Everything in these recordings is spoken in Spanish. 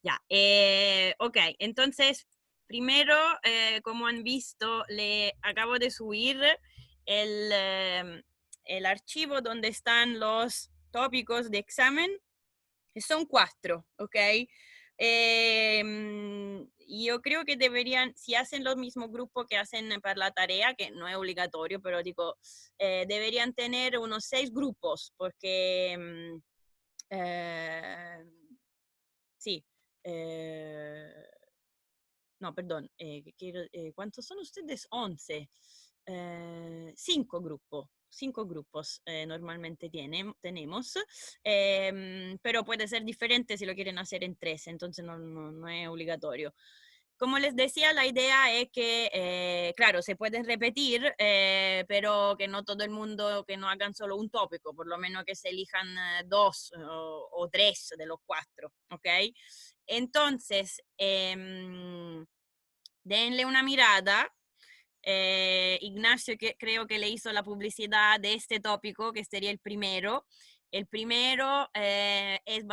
Ya, ok, entonces, primero, como han visto, le acabo de subir el archivo donde están los tópicos de examen. Son 4, ¿ok? Yo creo que deberían, si hacen lo mismo grupo que hacen para la tarea, que no es obligatorio, pero digo, deberían tener unos 6 grupos, porque eh, sí, eh, no, perdón, ¿cuántos son ustedes? 11. 5 grupos normalmente tenemos, pero puede ser diferente si lo quieren hacer en 3, entonces no es obligatorio. Como les decía, la idea es que, claro, se pueden repetir, pero que no todo el mundo, que no hagan solo un tópico, por lo menos que se elijan 2 o 3 de los 4, ¿ok? Entonces, denle una mirada. Ignacio que creo que le hizo la publicidad de este tópico, que sería el primero. El primero es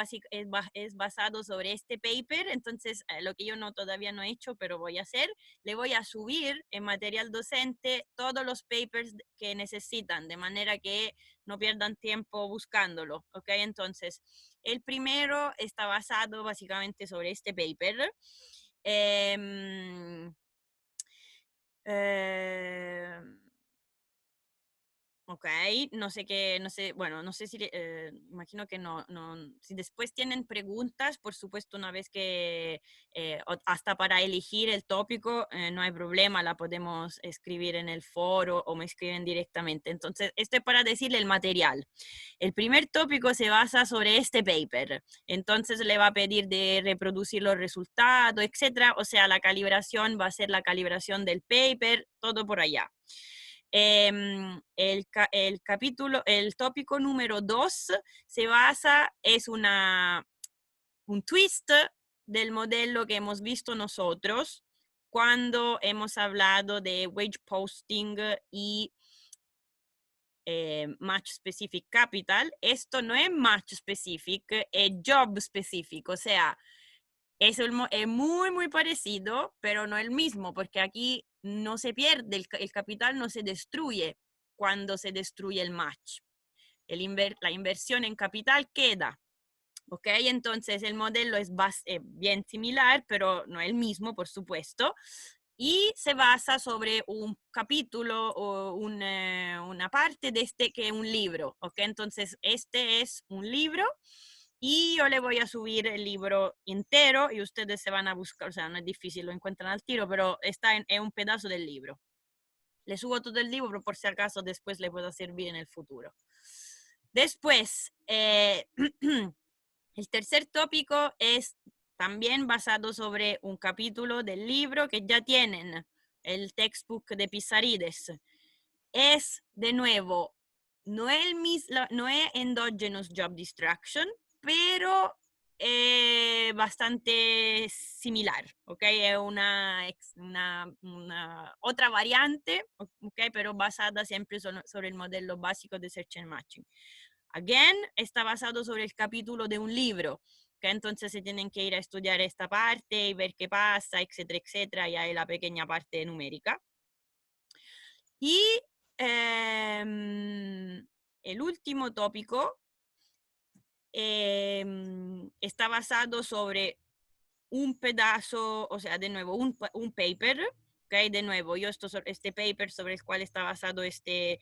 basado sobre este paper, entonces lo que yo todavía no he hecho, pero voy a hacer, le voy a subir en material docente todos los papers que necesitan, de manera que no pierdan tiempo buscándolo, ¿ok? Entonces, el primero está basado básicamente sobre este paper. Eh, eh, Ok, no sé qué, no sé, bueno, no sé si, imagino que si después tienen preguntas, por supuesto, una vez que, hasta para elegir el tópico, no hay problema, la podemos escribir en el foro o me escriben directamente. Entonces, esto es para decirle el material. El primer tópico se basa sobre este paper, entonces le va a pedir de reproducir los resultados, etcétera, o sea, la calibración va a ser la calibración del paper, todo por allá. El capítulo, el tópico número 2 se basa, es un twist del modelo que hemos visto nosotros cuando hemos hablado de wage posting y match specific capital. Esto no es match specific, es job specific, o sea, es muy, muy parecido, pero no el mismo, porque aquí no se pierde, el capital no se destruye cuando se destruye el match. La inversión en capital queda, ¿ok? Entonces el modelo es bien similar, pero no el mismo, por supuesto, y se basa sobre un capítulo o una parte de este que es un libro, ¿ok? Entonces este es un libro y yo le voy a subir el libro entero y ustedes se van a buscar, o sea, no es difícil, lo encuentran al tiro, pero es un pedazo del libro. Le subo todo el libro por si acaso después le pueda servir en el futuro. Después, el tercer tópico es también basado sobre un capítulo del libro que ya tienen, el textbook de Pizarrides. Es, de nuevo, no es endogenous job distraction, pero bastante similar, ¿ok? Es una otra variante, ¿ok? Pero basada siempre sobre el modelo básico de Search and Matching. Again, está basado sobre el capítulo de un libro, que entonces se tienen que ir a estudiar esta parte y ver qué pasa, etcétera, etcétera, y hay la pequeña parte numérica. Y el último tópico está basado sobre un pedazo, o sea, de nuevo, un paper, ¿ok? De nuevo, este paper sobre el cual está basado se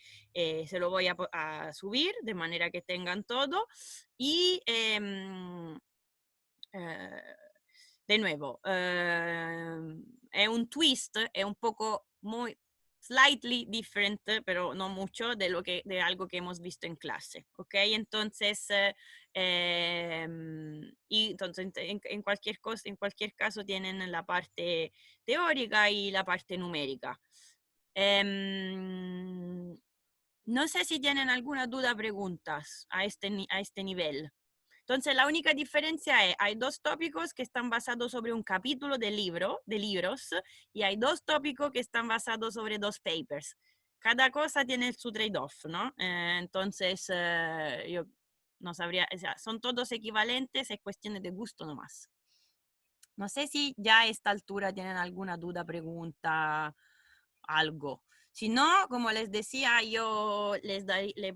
lo voy a subir, de manera que tengan todo. Y de nuevo, es un twist, es un poco muy slightly different, pero no mucho de algo que hemos visto en clase, ¿ok? Entonces, y entonces en cualquier cosa, en cualquier caso tienen la parte teórica y la parte numérica. No sé si tienen alguna duda, preguntas a este nivel. Entonces, la única diferencia es, hay 2 tópicos que están basados sobre un capítulo de libros, y hay 2 tópicos que están basados sobre 2 papers. Cada cosa tiene su trade-off, ¿no? Entonces, yo no sabría, o sea, son todos equivalentes, es cuestión de gusto nomás. No sé si ya a esta altura tienen alguna duda, pregunta, algo. Si no, como les decía, yo le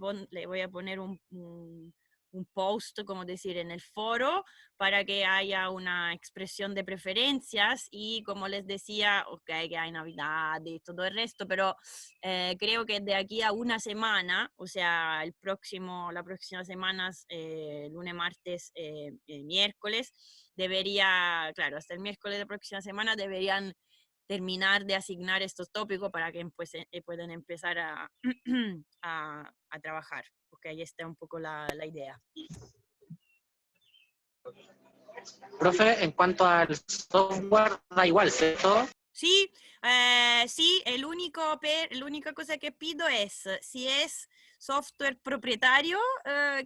voy a poner un post, como decir, en el foro para que haya una expresión de preferencias y como les decía, ok, que hay Navidad y todo el resto, pero creo que de aquí a una semana, o sea, la próxima semana, lunes, martes, miércoles, debería, claro, hasta el miércoles de la próxima semana deberían terminar de asignar estos tópicos para que pues, puedan empezar a, a trabajar, porque ahí está un poco la idea. Profe, en cuanto al software, da igual, ¿cierto? Sí, sí, la única cosa que pido es, si es software propietario,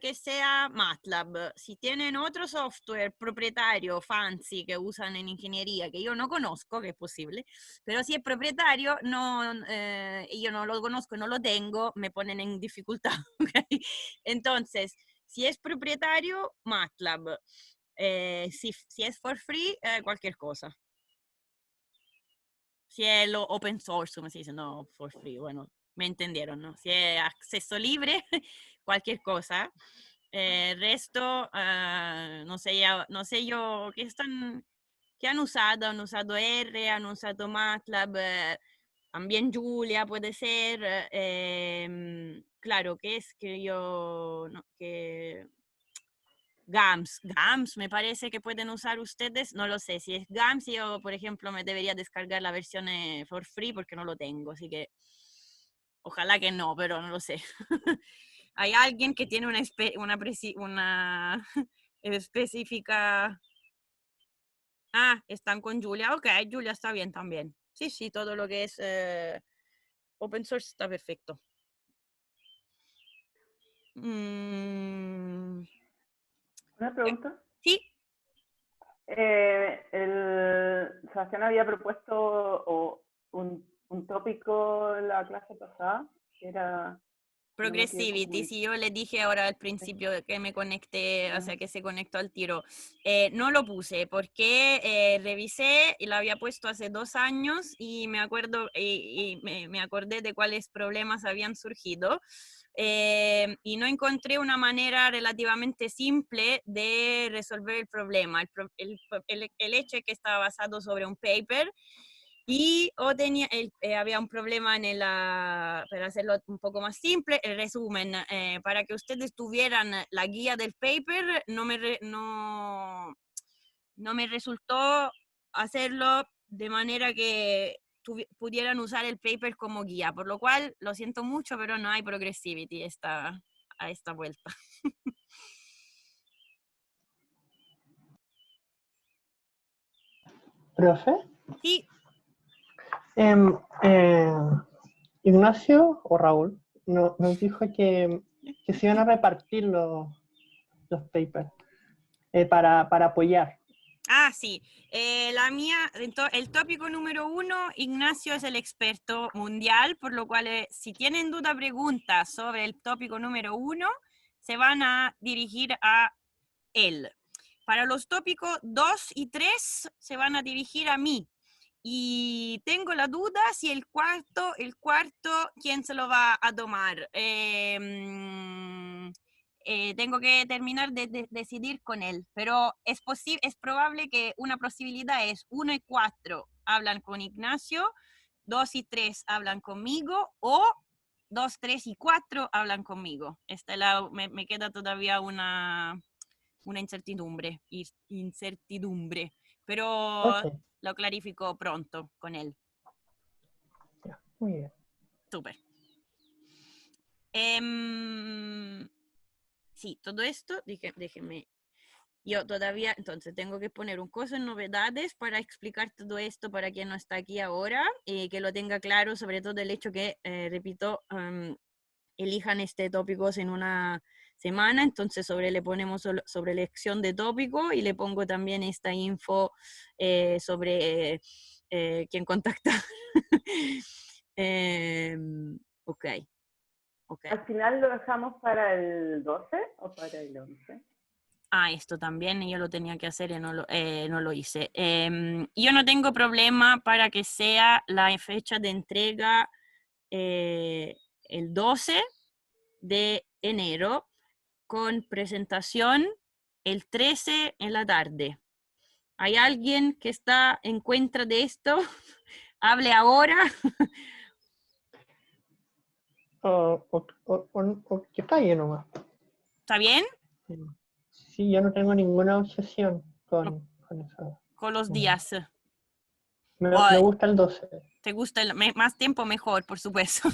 que sea MATLAB. Si tienen otro software propietario fancy que usan en ingeniería, que yo no conozco, que es posible, pero si es propietario, no, y yo no lo conozco, no lo tengo, me ponen en dificultad. ¿Okay? Entonces, si es propietario, MATLAB. Si es for free, cualquier cosa. Si es lo open source, como se dice, no for free, bueno, me entendieron, ¿no? Si es acceso libre, cualquier cosa. Resto, no sé, no sé yo, ¿qué han usado R, han usado MATLAB, también Julia puede ser, claro, que es que yo, no, que GAMS me parece que pueden usar ustedes, no lo sé, si es GAMS yo, por ejemplo, me debería descargar la versión for free porque no lo tengo, así que ojalá que no, pero no lo sé. Hay alguien que tiene una específica... Ah, están con Julia, ok, Julia está bien también. Sí, sí, todo lo que es open source está perfecto. Mm, Una pregunta. sí. Sebastián había propuesto un tópico en la clase pasada, que era... No me quedé Progressivity, como... si yo le dije ahora al principio que me conecté, o sea, que se conectó al tiro, no lo puse porque revisé y lo había puesto hace 2 años y me acuerdo y me acordé de cuáles problemas habían surgido y no encontré una manera relativamente simple de resolver el problema. El hecho es que estaba basado sobre un paper y había un problema para hacerlo un poco más simple, el resumen, para que ustedes tuvieran la guía del paper, no me resultó hacerlo de manera que pudieran usar el paper como guía, por lo cual lo siento mucho, pero no hay progressivity a esta vuelta. Profe, Sí, em, eh, Ignacio o Raúl nos dijo que se iban a repartir los papers para apoyar. ah, sí. La mía, el tópico número 1, Ignacio es el experto mundial, por lo cual si tienen duda, preguntas sobre el tópico número 1, se van a dirigir a él. Para los tópicos 2 y 3 se van a dirigir a mí. Y tengo la duda si el cuarto, ¿quién se lo va a tomar? Tengo que terminar de decidir con él, pero es probable que una posibilidad es 1 y 4 hablan con Ignacio, 2 y 3 hablan conmigo, o 2, 3 y 4 hablan conmigo. Me queda todavía una incertidumbre, pero Ok, lo clarifico pronto con él. ya, muy bien. Súper. Sí, todo esto, déjenme. Yo todavía, entonces, tengo que poner un coso en novedades para explicar todo esto para quien no está aquí ahora y que lo tenga claro, sobre todo el hecho que, repito, elijan este tópicos en una semana, entonces le ponemos sobre elección de tópico y le pongo también esta info sobre quién contactar. Ok, ok. ¿Al final lo dejamos para el 12 o para el 11? Esto también yo lo tenía que hacer y no lo hice. Yo no tengo problema para que sea la fecha de entrega el 12 de enero con presentación el 13 en la tarde. ¿Hay alguien que está en contra de esto? Hable ahora. O que falle nomás. ¿Está bien? Sí, yo no tengo ninguna obsesión con eso. Con los días. Me gusta el 12. Te gusta más tiempo mejor, por supuesto.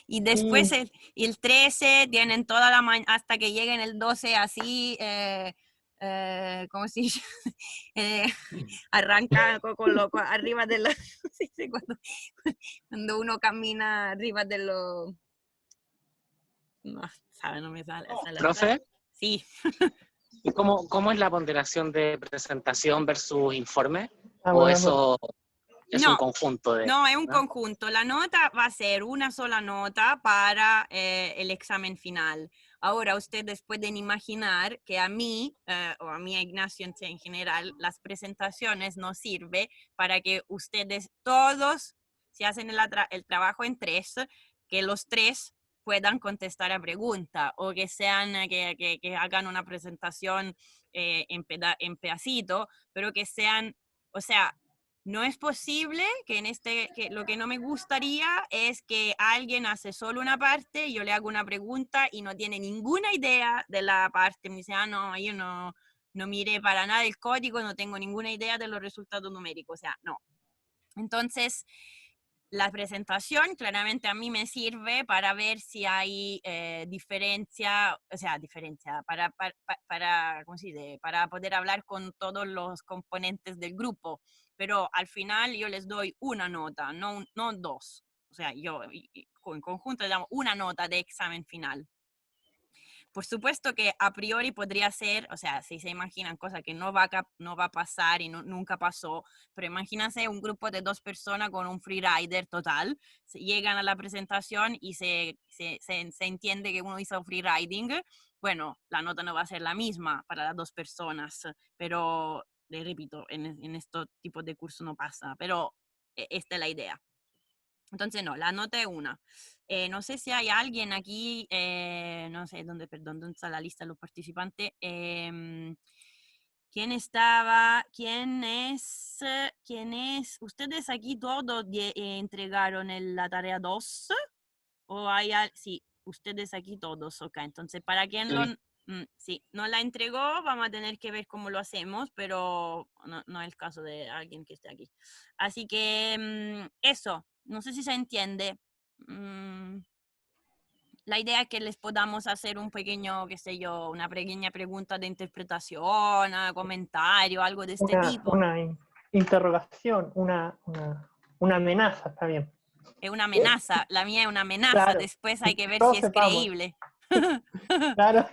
Y después Sí. el 13 tienen toda la mañana hasta que lleguen el 12 así, ¿cómo se dice? Arranca arriba de la... sí, cuando uno camina arriba de los... No, ¿sabe? No me sale. Profe, Sí. ¿y cómo es la ponderación de presentación versus informe? ¿O Bueno, eso es un No, conjunto de...? no, es un ¿no? conjunto. La nota va a ser una sola nota para el examen final. Ahora, ustedes pueden imaginar que a mí, o a mí, a Ignacio en general, las presentaciones no sirven para que ustedes todos, si hacen el trabajo en tres, que los tres puedan contestar a pregunta o que sean, que hagan una presentación en pedacito, pero que sean, o sea, no es posible que que lo que no me gustaría es que alguien hace solo una parte, yo le hago una pregunta y no tiene ninguna idea de la parte, me dice, no, yo no miré para nada el código, no tengo ninguna idea de los resultados numéricos, o sea, no. Entonces, la presentación claramente a mí me sirve para ver si hay diferencia, o sea, ¿cómo se dice? Para poder hablar con todos los componentes del grupo, pero al final yo les doy una nota, no dos. O sea, yo en conjunto le damos una nota de examen final. Por supuesto que a priori podría ser, o sea, si se imaginan cosas que no va a pasar y nunca pasó, pero imagínense un grupo de 2 personas con un freerider total, llegan a la presentación y se entiende que uno hizo freeriding, bueno, la nota no va a ser la misma para las 2 personas, pero, le repito, en estos tipos de cursos no pasa, pero esta es la idea. Entonces, no, la nota es una. No sé si hay alguien aquí, no sé dónde está la lista de los participantes. ¿Quién estaba? ¿Quién es? ¿Quién es? ¿Ustedes aquí todos entregaron la tarea 2? ¿O sí, ustedes aquí todos, ok. Entonces, para quien sí, no la entregó, vamos a tener que ver cómo lo hacemos, pero no es el caso de alguien que esté aquí. Así que eso, no sé si se entiende. La idea es que les podamos hacer un pequeño, qué sé yo, una pequeña pregunta de interpretación, comentario, algo de este tipo. Una interrogación, una amenaza, está bien. Es una amenaza, la mía es una amenaza, Claro. después hay que ver Todos si es sepamos. creíble. Claro.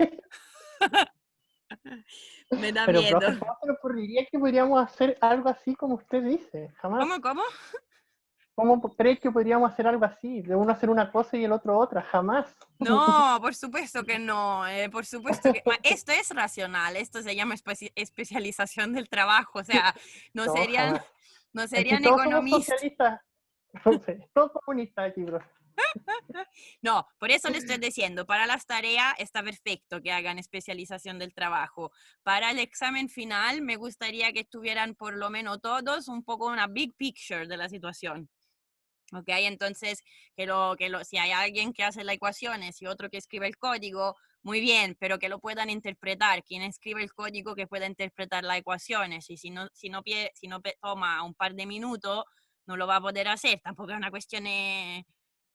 Me da Pero, miedo. profe, ¿cómo se le ocurriría que podríamos hacer algo así como usted dice? Jamás. ¿Cómo? ¿Cómo crees que podríamos hacer algo así? De uno hacer una cosa y el otro otra. Jamás. No, por supuesto que no. Por supuesto que esto es racional. Esto se llama especialización del trabajo. O sea, no serían Aquí todos somos economistas. socialistas. Entonces, todos comunistas aquí, profe. No, por eso le estoy diciendo, para las tareas está perfecto que hagan especialización del trabajo. Para el examen final me gustaría que estuvieran por lo menos todos un poco una big picture de la situación. ¿Ok? Entonces, si hay alguien que hace las ecuaciones y otro que escribe el código, muy bien, pero que lo puedan interpretar. Quien escribe el código que pueda interpretar las ecuaciones. Y si no toma un par de minutos, no lo va a poder hacer. Tampoco es una cuestión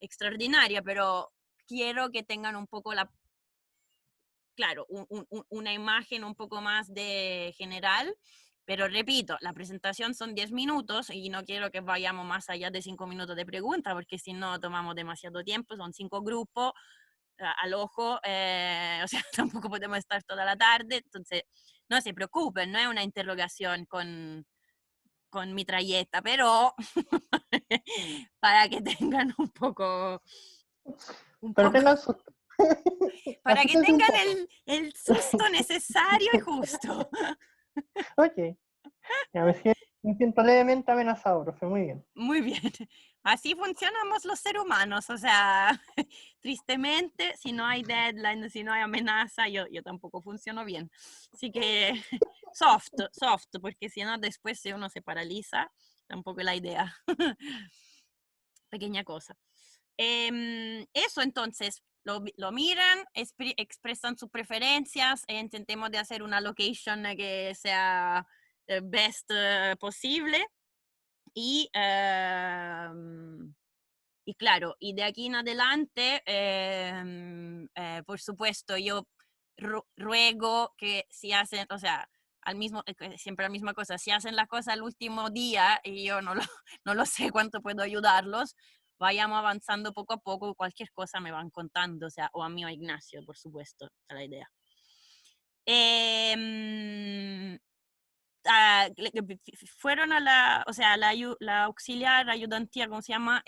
extraordinaria, pero quiero que tengan un poco claro, una imagen un poco más de general, pero repito, la presentación son 10 minutos y no quiero que vayamos más allá de 5 minutos de pregunta, porque si no tomamos demasiado tiempo, son 5 grupos al ojo, o sea, tampoco podemos estar toda la tarde, entonces no se preocupen, no es una interrogación con mitralleta, pero para que tengan un poco... Pero tengan sus Para que Asústense un tengan poco. el susto necesario y justo. Ok. Ya me siento levemente amenazado, profe. Muy bien. Muy bien. Así funcionamos los seres humanos. O sea, tristemente, si no hay deadline, si no hay amenaza, yo tampoco funciono bien. Así que soft, soft, porque si no, después si uno se paraliza, tampoco es la idea. Pequeña cosa. Eso entonces, lo miran, expresan sus preferencias, intentemos de hacer una location que sea best posible y, y claro, y de aquí en adelante, por supuesto, yo ruego que si hacen, o sea, siempre la misma cosa, si hacen la cosa al último día y yo no lo sé cuánto puedo ayudarlos, vayamos avanzando poco a poco, cualquier cosa me van contando, o sea, o a mí o a Ignacio, por supuesto, esa es la idea. Fueron a o sea, la auxiliar, ayudantía, ¿cómo se llama?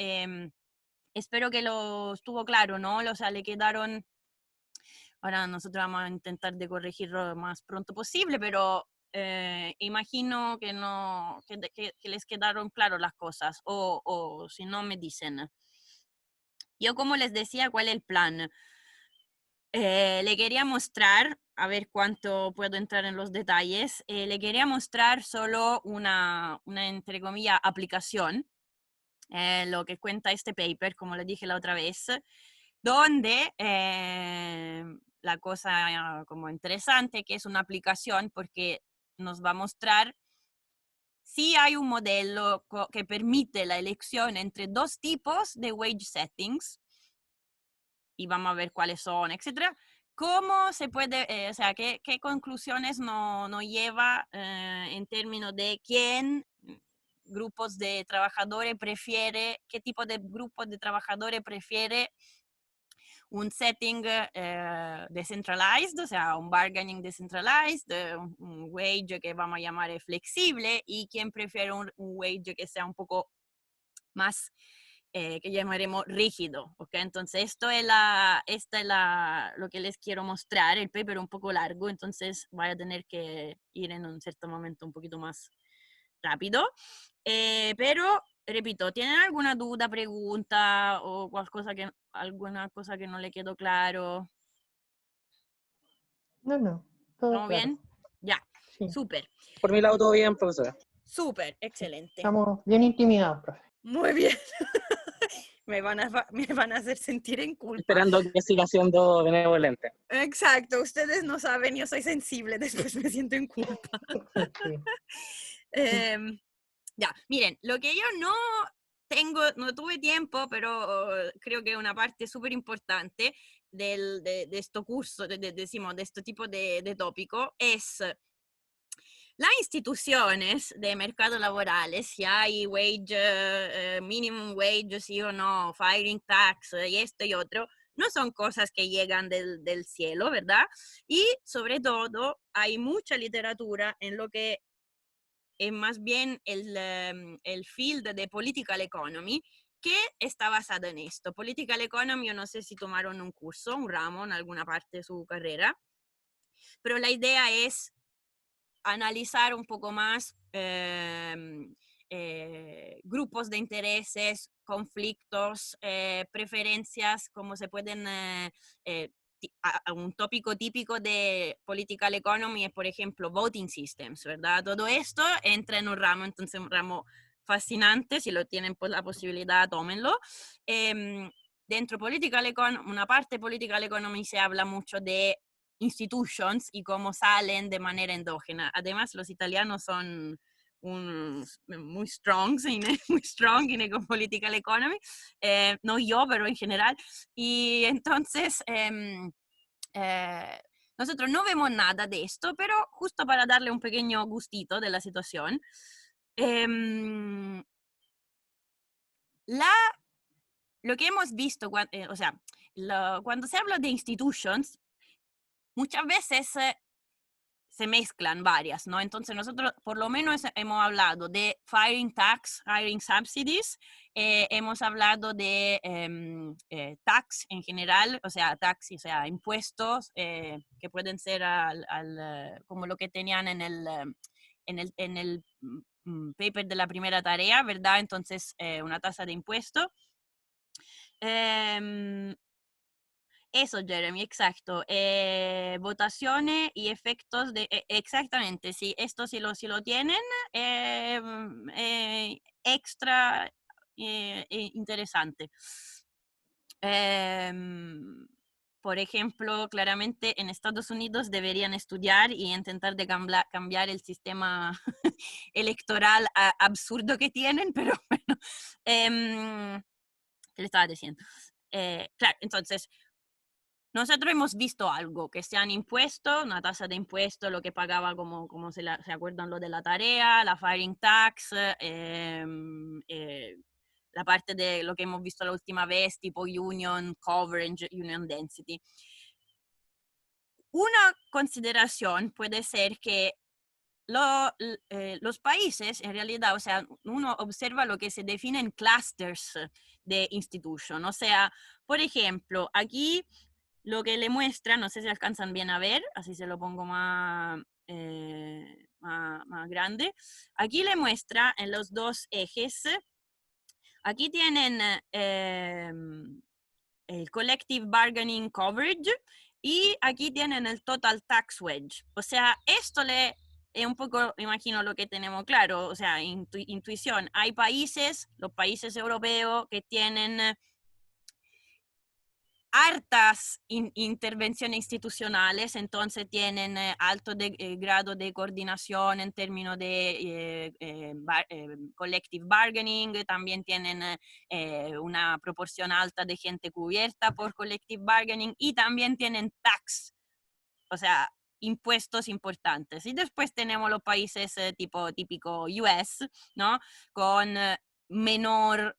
Espero que lo estuvo claro, ¿no? O sea, le quedaron, ahora nosotros vamos a intentar de corregirlo lo más pronto posible, pero imagino que no, que les quedaron claras las cosas, o si no me dicen. Yo como les decía, ¿cuál es el plan? Le quería mostrar, a ver cuánto puedo entrar en los detalles, le quería mostrar solo una entre comillas, aplicación, lo que cuenta este paper, como le dije la otra vez, donde la cosa como interesante, que es una aplicación porque nos va a mostrar si hay un modelo que permite la elección entre dos tipos de wage settings, y vamos a ver cuáles son, etcétera. ¿Cómo se puede, o sea, qué conclusiones no lleva en términos de quién grupos de trabajadores prefiere, qué tipo de grupos de trabajadores prefiere un setting decentralized, o sea, un bargaining decentralized, un wage que vamos a llamar flexible, y quién prefiere un wage que sea un poco más que llamaremos rígido, ¿ok? Entonces esta es lo que les quiero mostrar, el paper es un poco largo, entonces voy a tener que ir en un cierto momento un poquito más rápido, pero repito, ¿tienen alguna duda, pregunta o alguna cosa que no le quedó claro? No, todo ¿Estamos claro. bien? Ya, Sí. súper, Por mi lado, todo bien, profesora. súper, excelente. Estamos bien intimidados, profe. Muy bien. me van a hacer sentir en culpa. Esperando que siga siendo benevolente. Exacto, ustedes no saben, yo soy sensible, después me siento en culpa. Sí. Ya, miren, lo que yo no tuve tiempo, pero creo que una parte súper importante de este curso, decimos, de este tipo de tópico, es las instituciones de mercado laborales, si hay minimum wage, sí o no, firing tax y esto y otro, no son cosas que llegan del cielo, ¿verdad? Y sobre todo hay mucha literatura en lo que es más bien el field de political economy, que está basado en esto. Political economy, yo no sé si tomaron un curso, un ramo en alguna parte de su carrera, pero la idea es analizar un poco más grupos de intereses, conflictos, preferencias, cómo se pueden, un tópico típico de political economy es, por ejemplo, voting systems, ¿verdad? Todo esto entra en un ramo, entonces un ramo fascinante, si lo tienen pues, la posibilidad, tómenlo. Dentro political economy, una parte political economy se habla mucho de institutions y cómo salen de manera endógena. Además, los italianos son muy strong in eco-political economy, no yo, pero en general. Y entonces, nosotros no vemos nada de esto, pero justo para darle un pequeño gustito de la situación, lo que hemos visto, o sea, cuando se habla de institutions, muchas veces se mezclan varias, ¿no? Entonces nosotros por lo menos hemos hablado de firing tax, hiring subsidies, hemos hablado de tax en general, o sea, tax, o sea, impuestos que pueden ser como lo que tenían en el paper de la primera tarea, ¿verdad? Entonces, una tasa de impuesto. Eso, Jeremy, exacto. Votaciones y efectos de... exactamente, sí, esto si lo tienen, extra interesante. Por ejemplo, claramente en Estados Unidos deberían estudiar y intentar de cambiar el sistema electoral absurdo que tienen, pero bueno, ¿qué le estaba diciendo? Claro, entonces, nosotros hemos visto algo, que se han impuesto, una tasa de impuesto, lo que pagaba como se acuerdan lo de la tarea, la firing tax, la parte de lo que hemos visto la última vez, tipo union coverage, union density. Una consideración puede ser que los países, en realidad, o sea, uno observa lo que se define en clusters de institution. O sea, por ejemplo, aquí lo que le muestra, no sé si alcanzan bien a ver, así se lo pongo más grande. Aquí le muestra en los dos ejes, aquí tienen el collective bargaining coverage y aquí tienen el total tax wedge. O sea, esto es un poco, imagino, lo que tenemos claro, o sea, intuición. Hay países, los países europeos, que tienen hartas intervenciones institucionales, entonces tienen alto grado de coordinación en términos de collective bargaining, también tienen una proporción alta de gente cubierta por collective bargaining y también tienen tax, o sea, impuestos importantes. Y después tenemos los países típico US, ¿no? Con menor.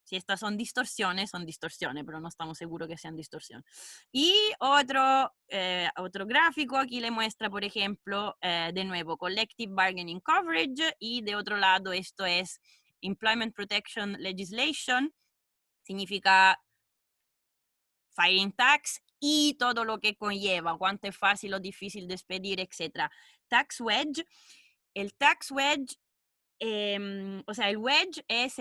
Si estas son distorsiones, pero no estamos seguros que sean distorsiones. Y otro gráfico aquí le muestra, por ejemplo, de nuevo, Collective Bargaining Coverage, y de otro lado esto es Employment Protection Legislation, significa firing tax y todo lo que conlleva, cuánto es fácil o difícil despedir, etc. Tax wedge, el tax wedge, o sea, el wedge es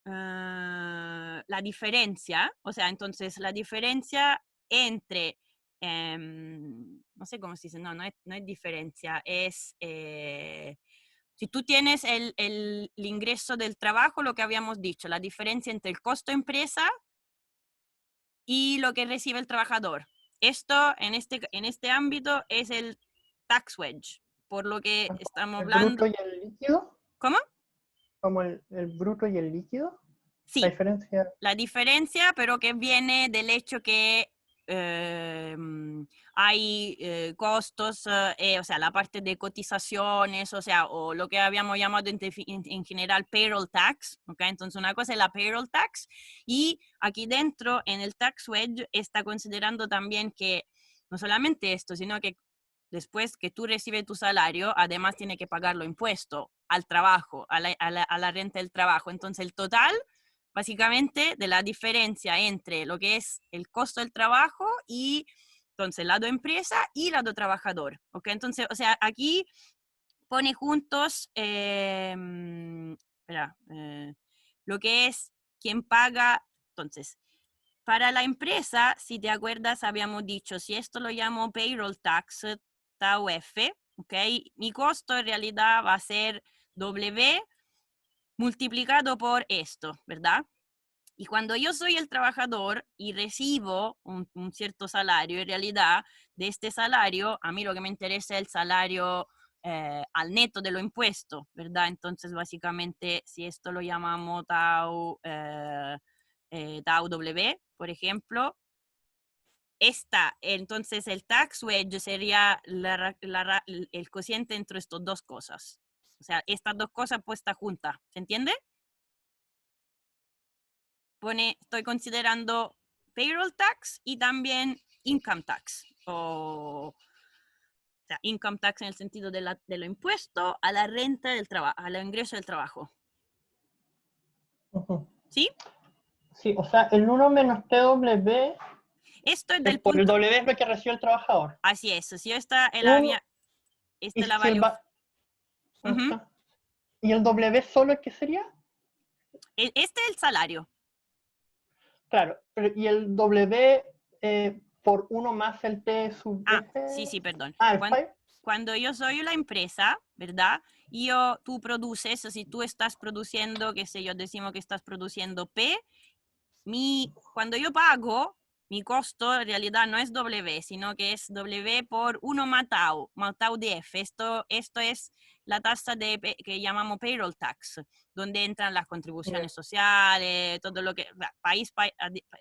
la diferencia, o sea, entonces la diferencia entre, no sé cómo se dice, no es diferencia, es, si tú tienes el ingreso del trabajo, lo que habíamos dicho, la diferencia entre el costo empresa y lo que recibe el trabajador. Esto, en este ámbito, es el tax wedge, por lo que estamos hablando. ¿El bruto y el líquido? ¿Cómo? ¿Como el bruto y el líquido? Sí, La diferencia. la diferencia, pero que viene del hecho que hay costos, o sea, la parte de cotizaciones, o sea, o lo que habíamos llamado en general payroll tax, ¿ok? Entonces una cosa es la payroll tax y aquí dentro en el tax wedge está considerando también que no solamente esto, sino que después que tú recibes tu salario, además tiene que pagar los impuestos al trabajo, a la renta del trabajo. Entonces el total básicamente de la diferencia entre lo que es el costo del trabajo y entonces lado empresa y lado trabajador, ¿ok? Entonces, o sea, aquí pone juntos, lo que es quien paga, entonces, para la empresa, si te acuerdas, habíamos dicho, si esto lo llamo payroll tax, TAUF, ¿ok? Mi costo en realidad va a ser W multiplicado por esto, ¿verdad? Y cuando yo soy el trabajador y recibo un cierto salario, en realidad de este salario, a mí lo que me interesa es el salario al neto de lo impuesto, ¿verdad? Entonces, básicamente, si esto lo llamamos Tau, Tau W, por ejemplo, entonces el tax wedge sería el cociente entre estas dos cosas. O sea, estas dos cosas puestas juntas, ¿se entiende? Estoy considerando payroll tax y también income tax, o O sea, income tax en el sentido de lo impuesto a la renta del trabajo, a los ingresos del trabajo. Ujú. ¿Sí? Sí, o sea, el 1 menos TW Esto es del por el punto... W es lo que recibe el trabajador. Así es. Si esta es la, Uno, esta y es la si el value... Ujú. Ajá. ¿Y el W solo qué sería? Este es el salario. Claro, ¿y el W por 1 más el T sub Ah, F? sí, perdón. Ah, el phi. Cuando yo soy la empresa, ¿verdad? Tú produces, si tú estás produciendo, qué sé yo, decimos que estás produciendo P, cuando yo pago, mi costo en realidad no es W, sino que es W por 1 más tau de F. Esto es la tasa que llamamos payroll tax, donde entran las contribuciones sociales, todo lo que,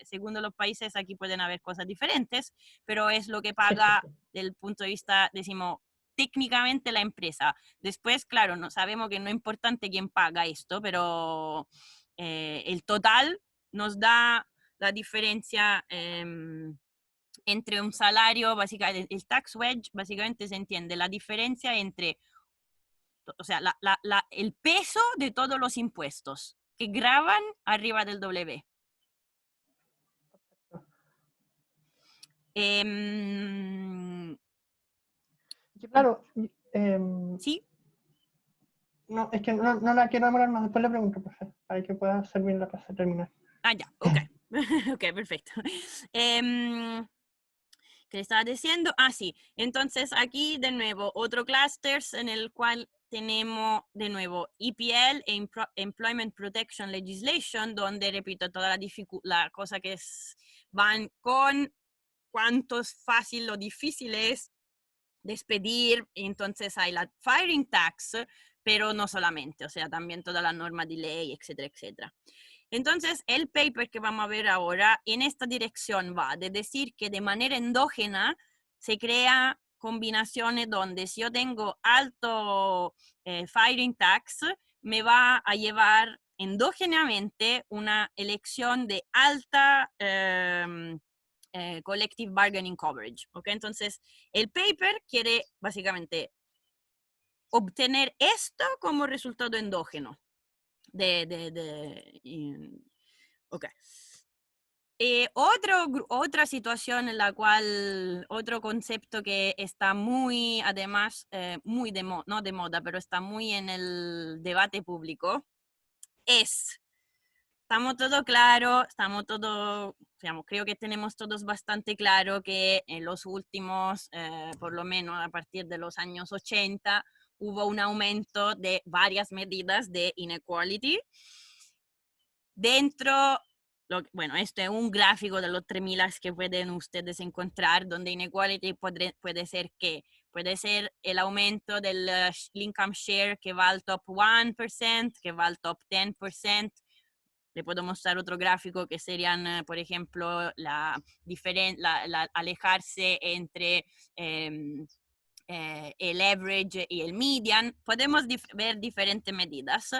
según los países aquí pueden haber cosas diferentes, pero es lo que paga desde el punto de vista, decimos, técnicamente la empresa. Después, claro, no sabemos que no es importante quién paga esto, pero el total nos da la diferencia entre un salario, básicamente, el tax wedge básicamente se entiende la diferencia entre, o sea, el peso de todos los impuestos que graban arriba del W. Claro, ¿Sí? no, es que no la quiero demorar más, después le pregunto, profe, para que pueda servir la clase terminar. Ah, ya, ok. Ok, perfecto. ¿Qué le estaba diciendo? Ah, sí. Entonces aquí de nuevo otro clusters en el cual tenemos de nuevo EPL e Employment Protection Legislation, donde repito toda la cosa que van con cuánto es fácil o difícil es despedir. Entonces hay la firing tax, pero no solamente, o sea, también toda la norma de ley, etcétera, etcétera. Entonces, el paper que vamos a ver ahora en esta dirección va de decir que de manera endógena se crea combinaciones donde si yo tengo alto firing tax, me va a llevar endógenamente una elección de alta collective bargaining coverage. ¿Okay? Entonces, el paper quiere básicamente obtener esto como resultado endógeno. Ok. Otra situación en la cual, otro concepto que está muy, además, muy no de moda, pero está muy en el debate público, estamos todo claro, digamos, creo que tenemos todos bastante claro que en los últimos, por lo menos a partir de los años 80, hubo un aumento de varias medidas de inequality. Dentro, bueno, esto es un gráfico de los 3000 que pueden ustedes encontrar, donde inequality puede ser puede ser el aumento del income share que va al top 1%, que va al top 10%. Le puedo mostrar otro gráfico que serían, por ejemplo, alejarse entre el average y el median. Podemos ver diferentes medidas.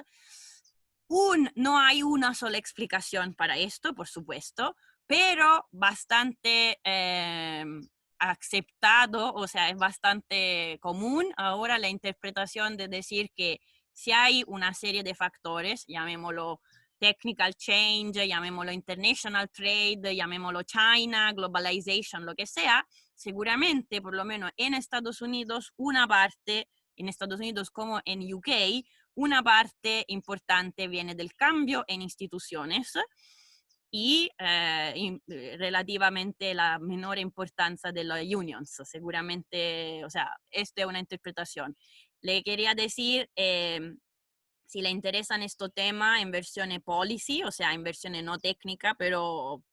No hay una sola explicación para esto, por supuesto, pero bastante aceptado, o sea, es bastante común ahora la interpretación de decir que si hay una serie de factores, llamémoslo technical change, llamémoslo international trade, llamémoslo China, globalization, lo que sea, seguramente, por lo menos en Estados Unidos, una parte, en Estados Unidos como en UK, una parte importante viene del cambio en instituciones y relativamente la menor importancia de las unions. Seguramente, o sea, esta es una interpretación. Le quería decir, si le interesan estos temas en versión policy, o sea, en versión no técnica, pero o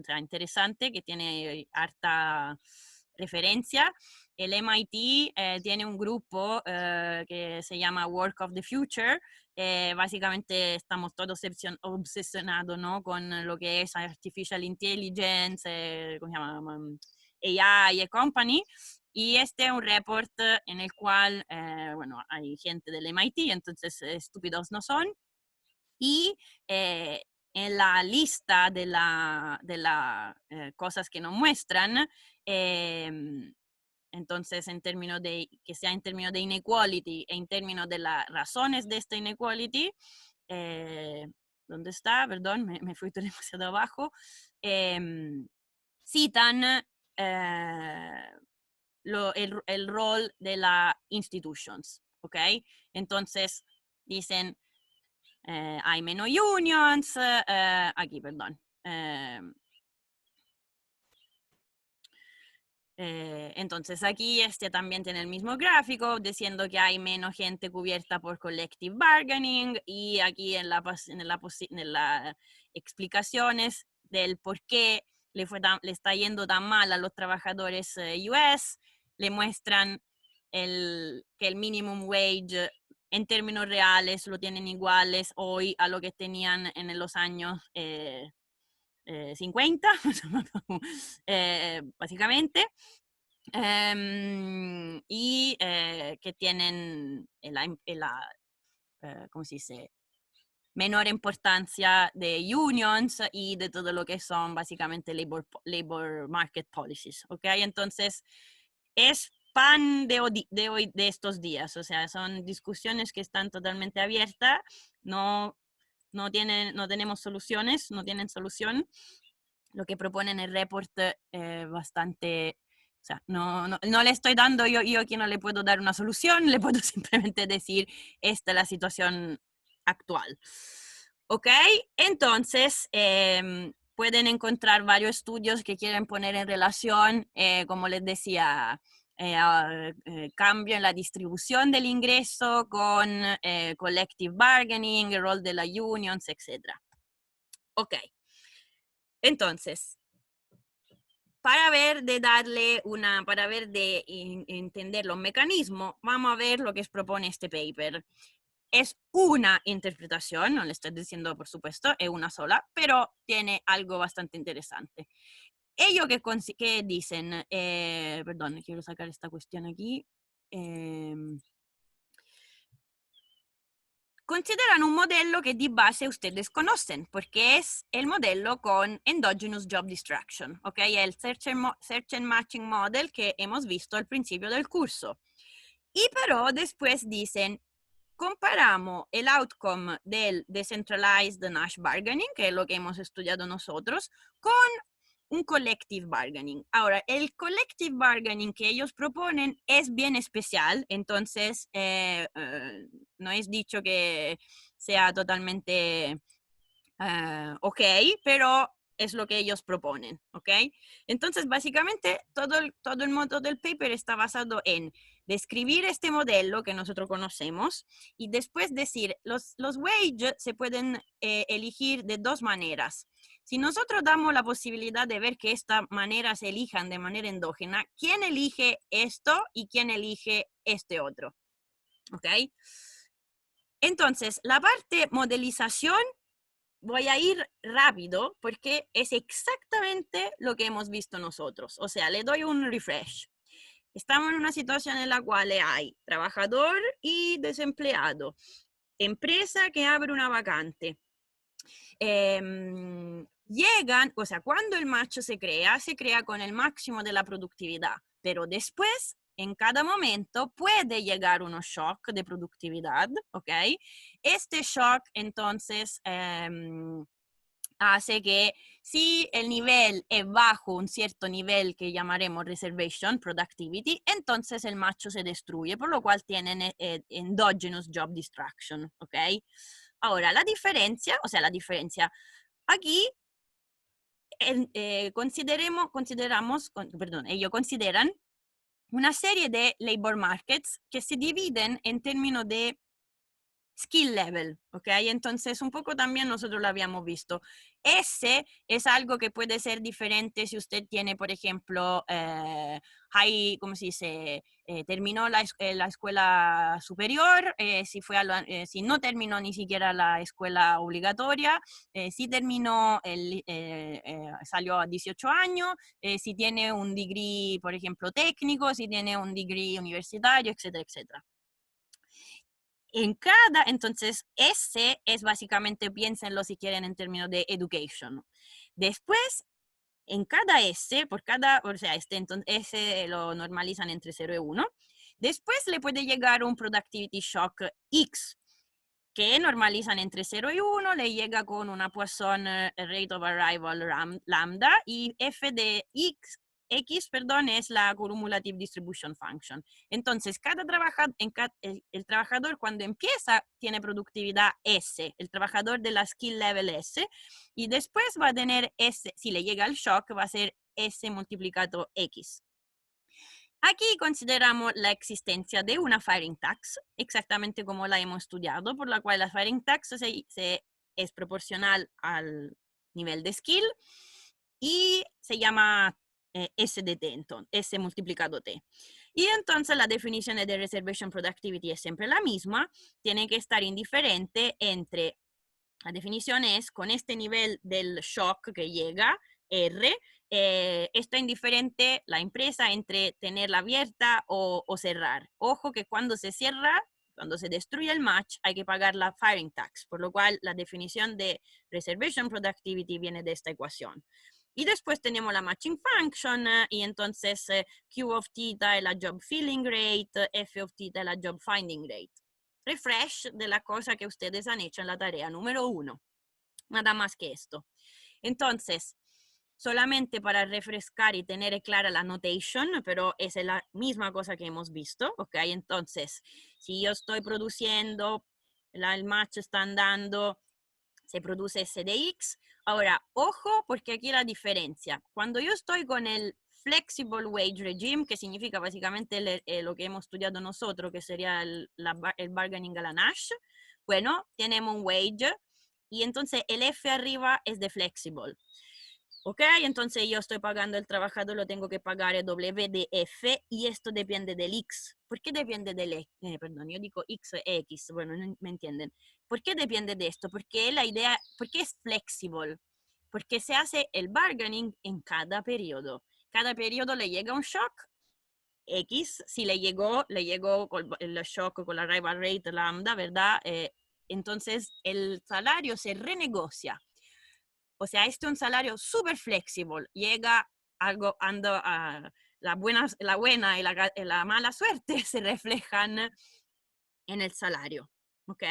sea, interesante, que tiene harta referencia. El MIT tiene un grupo que se llama Work of the Future. Básicamente estamos todos obsesionados, ¿no? Con lo que es Artificial Intelligence, ¿cómo se llama? AI y company. Y este es un report en el cual, bueno, hay gente del MIT, entonces estúpidos no son. Y en la lista de las cosas que nos muestran, entonces en términos de, que sea en términos de inequality e en términos de las razones de esta inequality, ¿dónde está? Perdón, me fui demasiado abajo. Citan el rol de las institutions, ¿ok? Entonces dicen, hay menos unions, aquí, perdón. Entonces aquí también tiene el mismo gráfico diciendo que hay menos gente cubierta por collective bargaining, y aquí en las explicaciones del por qué le está yendo tan mal a los trabajadores US, le muestran que el minimum wage en términos reales lo tienen iguales hoy a lo que tenían en los años 50, básicamente. Y que tienen ¿cómo se dice? Menor importancia de unions y de todo lo que son básicamente labor market policies, ¿ok? Entonces, es pan de hoy, de estos días, o sea, son discusiones que están totalmente abiertas, no tenemos soluciones, no tienen solución. Lo que proponen el report bastante, o sea, no le estoy dando yo aquí no le puedo dar una solución, le puedo simplemente decir, esta es la situación actual. ¿Ok? Entonces, pueden encontrar varios estudios que quieren poner en relación, como les decía, cambio en la distribución del ingreso con collective bargaining, el rol de las unions, etc. Ok. Entonces, para ver de entender los mecanismos, vamos a ver lo que propone este paper. Es una interpretación, no le estoy diciendo por supuesto, es una sola, pero tiene algo bastante interesante. Ellos que dicen, perdón, quiero sacar esta cuestión aquí. Consideran un modello que di base ustedes conocen, porque es el modelo con Endogenous Job Distraction, ¿ok? El Search and Matching Model que hemos visto al principio del curso. Y pero después dicen, comparamos el outcome del Decentralized Nash Bargaining, que es lo que hemos estudiado nosotros, con un collective bargaining. Ahora, el collective bargaining que ellos proponen es bien especial, entonces no es dicho que sea totalmente ok, pero es lo que ellos proponen, ¿ok? Entonces, básicamente, todo el modo del paper está basado en describir este modelo que nosotros conocemos y después decir, los wages se pueden elegir de dos maneras. Si nosotros damos la posibilidad de ver que estas maneras se elijan de manera endógena, ¿quién elige esto y quién elige este otro? ¿Ok? Entonces, la parte modelización, voy a ir rápido porque es exactamente lo que hemos visto nosotros. O sea, le doy un refresh. Estamos en una situación en la cual hay trabajador y desempleado. Empresa que abre una vacante. Llegan, o sea, cuando el match se crea con el máximo de la productividad, pero después, en cada momento, puede llegar un shock de productividad, ¿ok? Este shock, entonces, hace que si el nivel es bajo un cierto nivel que llamaremos reservation, productivity, entonces el macho se destruye, por lo cual tienen endogenous job distraction, ¿ok? Ahora, la diferencia, aquí ellos consideran una serie de labor markets que se dividen en términos de skill level, ¿ok? Entonces, un poco también nosotros lo habíamos visto. Ese es algo que puede ser diferente si usted tiene, por ejemplo, ¿cómo se dice? Terminó la escuela superior, si no terminó ni siquiera la escuela obligatoria, si terminó, salió a 18 años, si tiene un degree, por ejemplo, técnico, si tiene un degree universitario, etcétera, etcétera. Entonces, ese es básicamente, piénsenlo si quieren en términos de education. Después, en cada S, por cada, o sea, entonces, S lo normalizan entre 0 y 1. Después le puede llegar un Productivity Shock X, que normalizan entre 0 y 1, le llega con una Poisson Rate of Arrival lambda, y f de x, perdón, es la Cumulative Distribution Function. Entonces, el trabajador cuando empieza tiene productividad S, el trabajador de la skill level S, y después va a tener S, si le llega el shock, va a ser S multiplicado X. Aquí consideramos la existencia de una firing tax, exactamente como la hemos estudiado, por la cual la firing tax es proporcional al nivel de skill y se llama SDT, entonces, S multiplicado T. Y entonces la definición de Reservation Productivity es siempre la misma, tiene que estar indiferente entre, la definición es con este nivel del shock que llega, R, está indiferente la empresa entre tenerla abierta o cerrar. Ojo que cuando se cierra, cuando se destruye el match, hay que pagar la firing tax, por lo cual la definición de reservation productivity viene de esta ecuación. Y después tenemos la matching function, y entonces Q of theta es la job filling rate, F of theta es la job finding rate. Refresh de la cosa que ustedes han hecho en la tarea número 1. Nada más que esto. Entonces, solamente para refrescar y tener clara la notation, pero es la misma cosa que hemos visto, ¿ok? Entonces, si yo estoy produciendo, el match está andando, se produce S de X. Ahora, ojo, porque aquí la diferencia. Cuando yo estoy con el Flexible Wage Regime, que significa básicamente lo que hemos estudiado nosotros, que sería el bargaining a la Nash, bueno, tenemos un wage, y entonces el F arriba es de Flexible. ¿Ok? Entonces yo estoy pagando el trabajador, lo tengo que pagar el W de F, y esto depende del X. ¿Por qué depende del perdón, yo digo X o X, bueno, no me entienden. ¿Por qué depende de esto? Porque la idea, porque es flexible, porque se hace el bargaining en cada periodo. Cada periodo le llega un shock, X, si le llegó con el shock con la arrival rate lambda, ¿verdad? Entonces el salario se renegocia. O sea, este es un salario súper flexible. Llega algo, la buena y la mala suerte se reflejan en el salario. ¿Ok?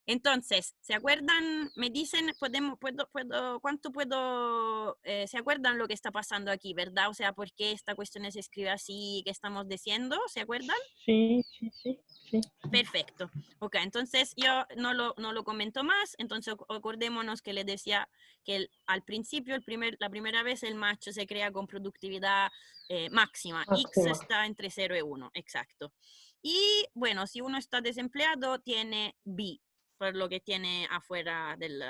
Entonces, ¿se acuerdan? Me dicen, ¿cuánto puedo? ¿Se acuerdan lo que está pasando aquí, verdad? O sea, ¿por qué esta cuestión se escribe así? ¿Qué estamos diciendo? ¿Se acuerdan? Sí. Perfecto. Ok, entonces yo no lo comento más. Entonces acordémonos que les decía que al principio, la primera vez el match se crea con productividad máxima. X está entre 0 y 1, exacto. Y bueno, si uno está desempleado, tiene B, por lo que tiene afuera del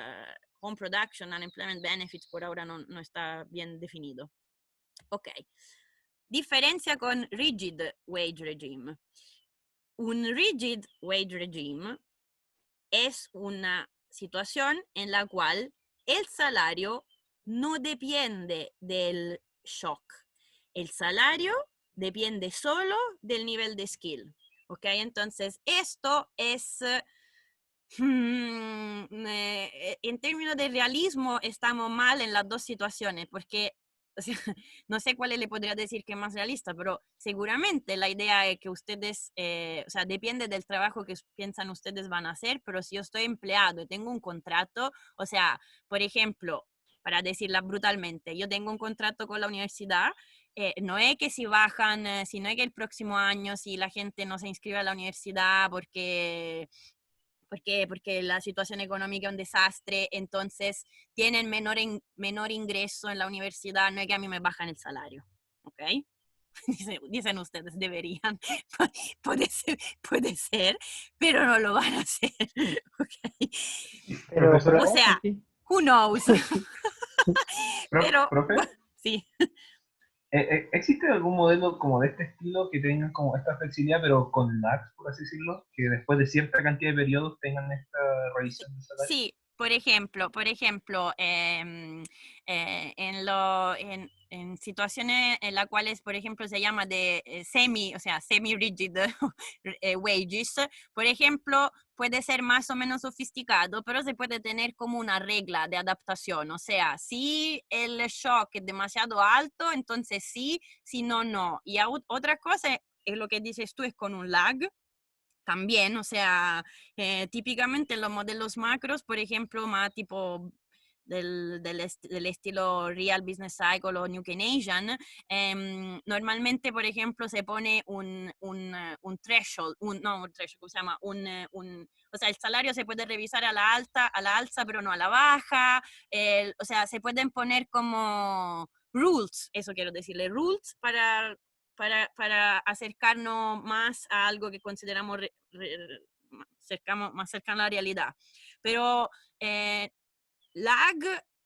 Home Production, Unemployment Benefits, por ahora no está bien definido. Ok. Diferencia con Rigid Wage Regime. Un rigid wage regime es una situación en la cual el salario no depende del shock. El salario depende solo del nivel de skill. ¿Ok? Entonces, esto es, en términos de realismo, estamos mal en las dos situaciones, porque o sea, no sé cuál le podría decir que es más realista, pero seguramente la idea es que ustedes, o sea, depende del trabajo que piensan ustedes van a hacer, pero si yo estoy empleado y tengo un contrato, o sea, por ejemplo, para decirla brutalmente, yo tengo un contrato con la universidad, no es que si bajan, si no es que el próximo año, si la gente no se inscribe a la universidad porque la situación económica es un desastre, entonces tienen menor ingreso en la universidad, no es que a mí me bajan el salario, ¿ok? Dicen ustedes, deberían, puede ser, pero no lo van a hacer, ¿ok? Pero, O sea, who knows? Pero, ¿Profe? sí. ¿Existe algún modelo como de este estilo que tenga como esta flexibilidad, pero con lags, por así decirlo? Que después de cierta cantidad de periodos tengan esta revisión de salario. Sí, por ejemplo, en situaciones en las cuales, por ejemplo, se llama de semi-rigid wages, por ejemplo, puede ser más o menos sofisticado, pero se puede tener como una regla de adaptación. O sea, si el shock es demasiado alto, entonces sí, si no, no. Y otra cosa es lo que dices tú, es con un lag. También, o sea, típicamente en los modelos macros, por ejemplo, más tipo del estilo Real Business Cycle o New Keynesian, normalmente, por ejemplo, se pone un threshold, no un threshold, ¿cómo se llama? O sea, el salario se puede revisar a la alza, pero no a la baja. O sea, se pueden poner como rules, eso quiero decirle, rules para acercarnos más a algo que consideramos más cercano a la realidad. Pero lag,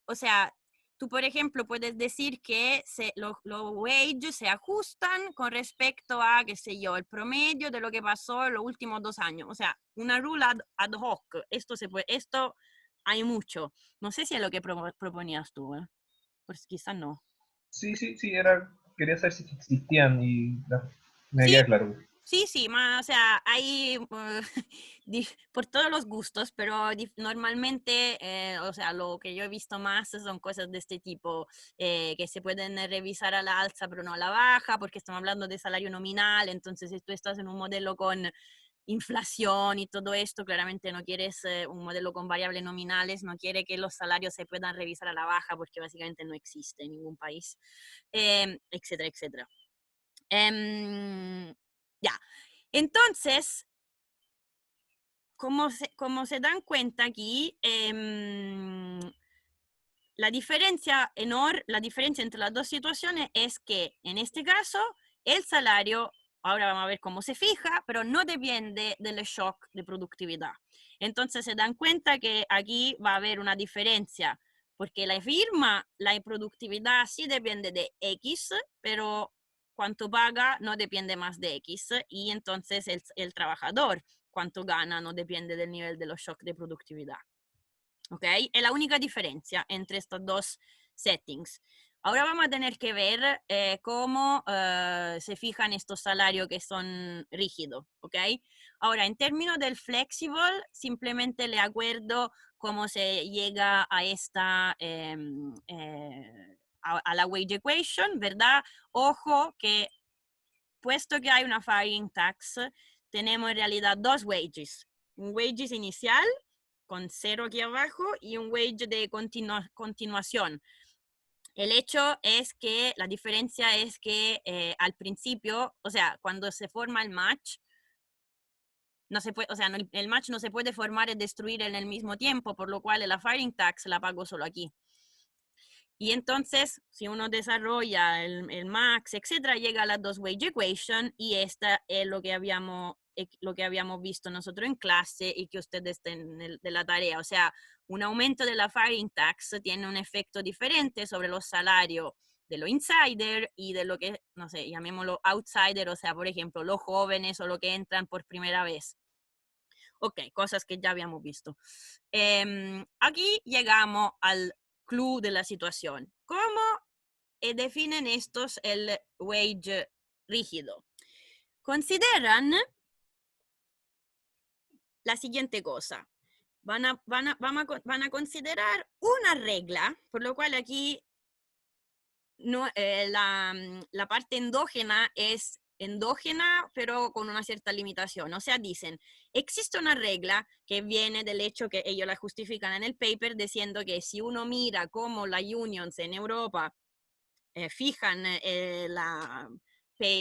o sea, tú, por ejemplo, puedes decir que los wages se ajustan con respecto a, qué sé yo, el promedio de lo que pasó en los últimos 2 años. O sea, una rule ad hoc. Esto hay mucho. No sé si es lo que proponías tú, ¿eh? Pues quizás no. Sí, quería saber si existían y me Sí, queda claro. sí, o sea, hay por todos los gustos, pero normalmente, o sea, lo que yo he visto más son cosas de este tipo, que se pueden revisar a la alza, pero no a la baja, porque estamos hablando de salario nominal. Entonces, si tú estás en un modelo con inflación y todo esto, claramente no quieres un modelo con variables nominales, no quiere que los salarios se puedan revisar a la baja, porque básicamente no existe en ningún país, etcétera, etcétera. Ya, entonces, como se dan cuenta aquí, la diferencia entre las dos situaciones es que en este caso el salario, ahora vamos a ver cómo se fija, pero no depende del shock de productividad. Entonces se dan cuenta que aquí va a haber una diferencia, porque la productividad sí depende de X, pero cuánto paga no depende más de X, y entonces el trabajador cuánto gana no depende del nivel de los shocks de productividad. ¿Ok? Es la única diferencia entre estos dos settings. Ahora vamos a tener que ver cómo se fijan estos salarios que son rígidos, ¿ok? Ahora, en términos del flexible, simplemente le acuerdo cómo se llega a esta, a la wage equation, ¿verdad? Ojo que, puesto que hay una firing tax, tenemos en realidad dos wages. Un wages inicial, con 0 aquí abajo, y un wage de continuación. El hecho es que la diferencia es que al principio, o sea, cuando se forma el match, no se puede, o sea, el match no se puede formar y destruir en el mismo tiempo, por lo cual la firing tax la pago solo aquí. Y entonces, si uno desarrolla el max, etcétera, llega a la dos wage equation, y esta es lo que habíamos visto nosotros en clase y que ustedes tienen de la tarea. O sea, un aumento de la firing tax tiene un efecto diferente sobre los salarios de los insider y de lo que, no sé, llamémoslo outsider, o sea, por ejemplo, los jóvenes o los que entran por primera vez. Ok, cosas que ya habíamos visto. Aquí llegamos al clou de la situación. ¿Cómo definen estos el wage rígido? Consideran la siguiente cosa. Van a considerar una regla, por lo cual aquí no, la parte endógena es endógena, pero con una cierta limitación. O sea, dicen, existe una regla que viene del hecho que ellos la justifican en el paper, diciendo que si uno mira cómo las unions en Europa fijan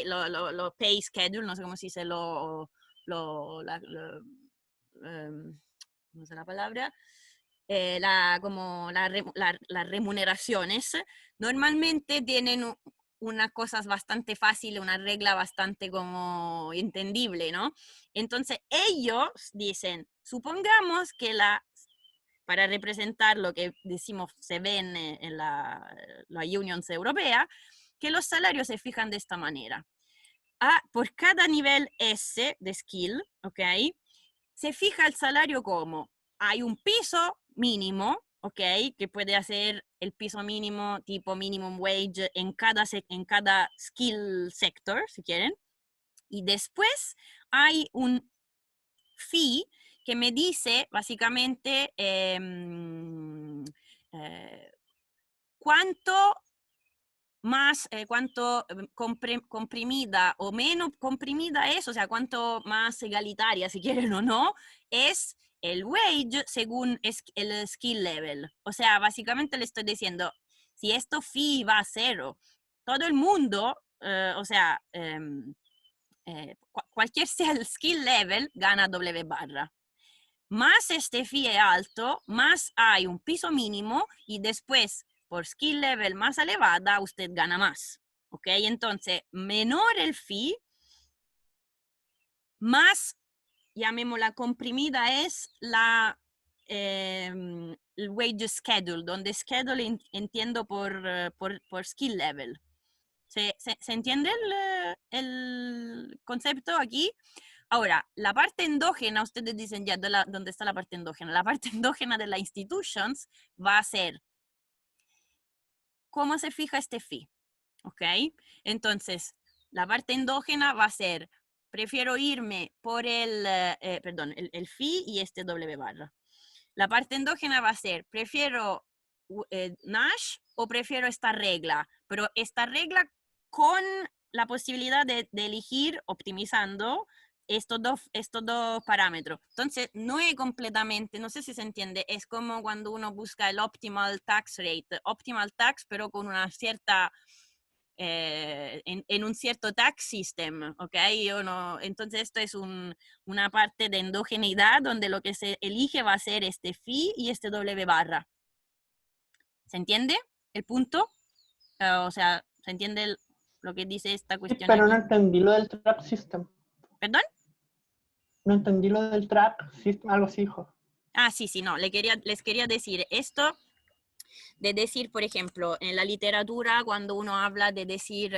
los pay schedule, no sé cómo se dice, no sé la palabra, las remuneraciones, normalmente tienen unas cosas bastante fáciles, una regla bastante como entendible, ¿no? Entonces ellos dicen, supongamos que para representar lo que decimos se ve en la unions europea, que los salarios se fijan de esta manera. Por cada nivel S de skill, ¿ok? Se fija el salario como hay un piso mínimo, ¿ok? Que puede hacer el piso mínimo tipo minimum wage en cada skill sector, si quieren. Y después hay un fee que me dice básicamente cuánto más, cuánto comprimida o menos comprimida es, o sea, cuánto más egalitaria, si quieren o no, es el wage según el skill level. O sea, básicamente le estoy diciendo, si esto fee va a cero, todo el mundo, o sea, cualquier sea el skill level, gana W barra. Más este fee es alto, más hay un piso mínimo y después por skill level más elevada usted gana más. ¿Ok? Entonces, menor el fee, más, llamémosla comprimida, es el wage schedule, donde schedule entiendo por skill level. ¿Se entiende el concepto aquí? Ahora, la parte endógena, ustedes dicen ya, ¿dónde está la parte endógena? La parte endógena de las institutions va a ser cómo se fija este fee, ¿ok? Entonces, la parte endógena va a ser, prefiero irme por el fee y este W barra. La parte endógena va a ser, prefiero Nash o prefiero esta regla, pero esta regla con la posibilidad de elegir optimizando estos dos parámetros. Entonces, no es completamente, no sé si se entiende, es como cuando uno busca el optimal tax rate, optimal tax, pero con una cierta, en un cierto tax system, ¿ok? Entonces, esto es una parte de endogeneidad donde lo que se elige va a ser este phi y este W barra. ¿Se entiende el punto? O sea, ¿se entiende lo que dice esta Sí, cuestión pero aquí? no entendí lo del track system. ¿Perdón? No entendí lo del track system, algo así, hijo. Ah, sí, no, les quería decir esto, de decir, por ejemplo, en la literatura, cuando uno habla de decir,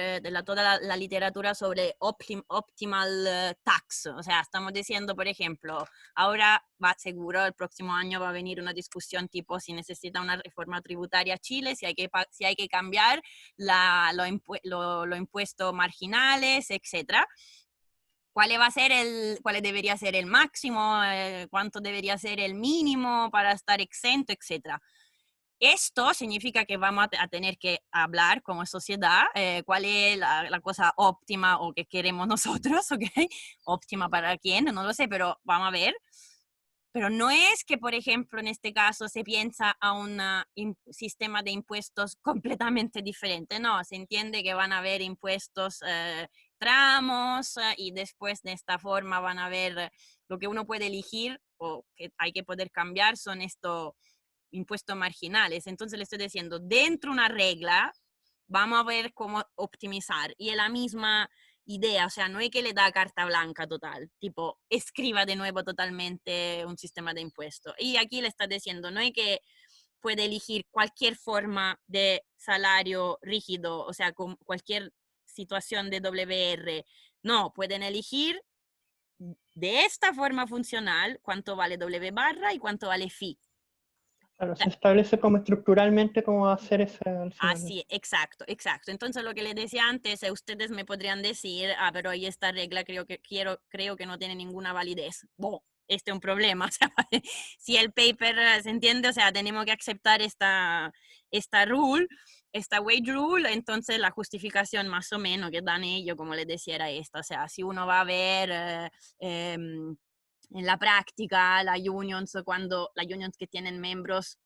toda la literatura sobre optimal tax, o sea, estamos diciendo, por ejemplo, ahora va seguro, el próximo año va a venir una discusión tipo si necesita una reforma tributaria Chile, si hay que cambiar los impuestos marginales, etcétera. ¿Cuál debería ser el máximo? ¿Cuánto debería ser el mínimo para estar exento, etcétera? Esto significa que vamos a tener que hablar como sociedad cuál es la cosa óptima o que queremos nosotros, ¿ok? Óptima para quién, no lo sé, pero vamos a ver. Pero no es que, por ejemplo, en este caso se piensa a un sistema de impuestos completamente diferente, no, se entiende que van a haber impuestos tramos y después de esta forma van a haber lo que uno puede elegir o que hay que poder cambiar son estos impuestos marginales. Entonces le estoy diciendo, dentro de una regla, vamos a ver cómo optimizar. Y es la misma idea, o sea, no es que le da carta blanca total, tipo, escriba de nuevo totalmente un sistema de impuestos. Y aquí le está diciendo, no es que puede elegir cualquier forma de salario rígido, o sea, con cualquier situación de WR. No, pueden elegir de esta forma funcional cuánto vale W barra y cuánto vale phi. Claro, se establece como estructuralmente cómo va a ser ese al final. Así, exacto. Entonces lo que les decía antes, ustedes me podrían decir, pero ahí esta regla creo que no tiene ninguna validez. Este es un problema. O sea, si el paper se entiende, o sea, tenemos que aceptar esta rule, esta wage rule, entonces la justificación más o menos que dan ellos, como les decía, era esta. O sea, si uno va a ver en la práctica las unions que tienen miembros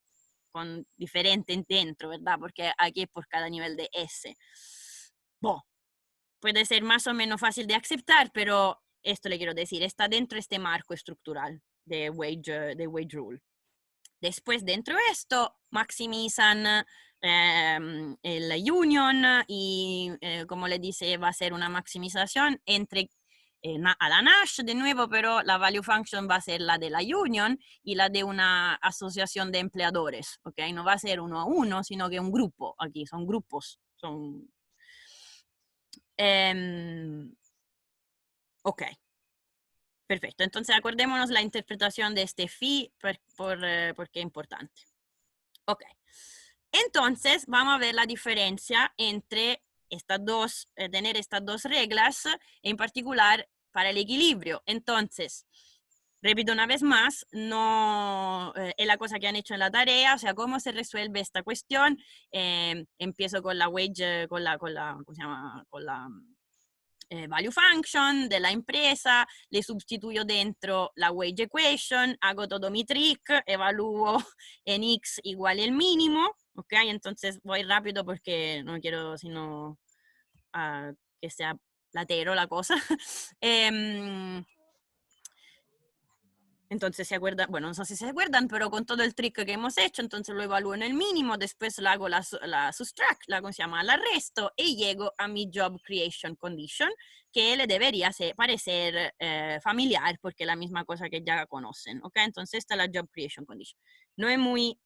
con diferente dentro, ¿verdad? Porque aquí es por cada nivel de S. Puede ser más o menos fácil de aceptar, pero esto le quiero decir, está dentro de este marco estructural de wage rule. Después, dentro de esto, maximizan el union y, como le dice, va a ser una maximización entre a la Nash de nuevo, pero la value function va a ser la de la union y la de una asociación de empleadores, ¿ok? No va a ser uno a uno, sino que un grupo, aquí son grupos, ok. Perfecto, entonces acordémonos la interpretación de este phi porque es importante. Ok, entonces vamos a ver la diferencia entre estas dos, tener estas dos reglas, en particular para el equilibrio. Entonces, repito una vez más, no es la cosa que han hecho en la tarea, o sea, cómo se resuelve esta cuestión. Empiezo con la wage, ¿cómo se llama? Con la value function de la empresa, le sustituyo dentro la wage equation, hago todo mi trick, evalúo en x igual el mínimo, ¿ok? Entonces voy rápido porque no quiero sino que sea latero la cosa. Entonces se acuerdan, bueno, no sé si se acuerdan, pero con todo el trick que hemos hecho, entonces lo evalúo en el mínimo, después le hago la subtract, ¿cómo se llama? La resto y llego a mi job creation condition, que le debería parecer familiar, porque es la misma cosa que ya conocen, ¿ok? Entonces esta es la job creation condition. No es muy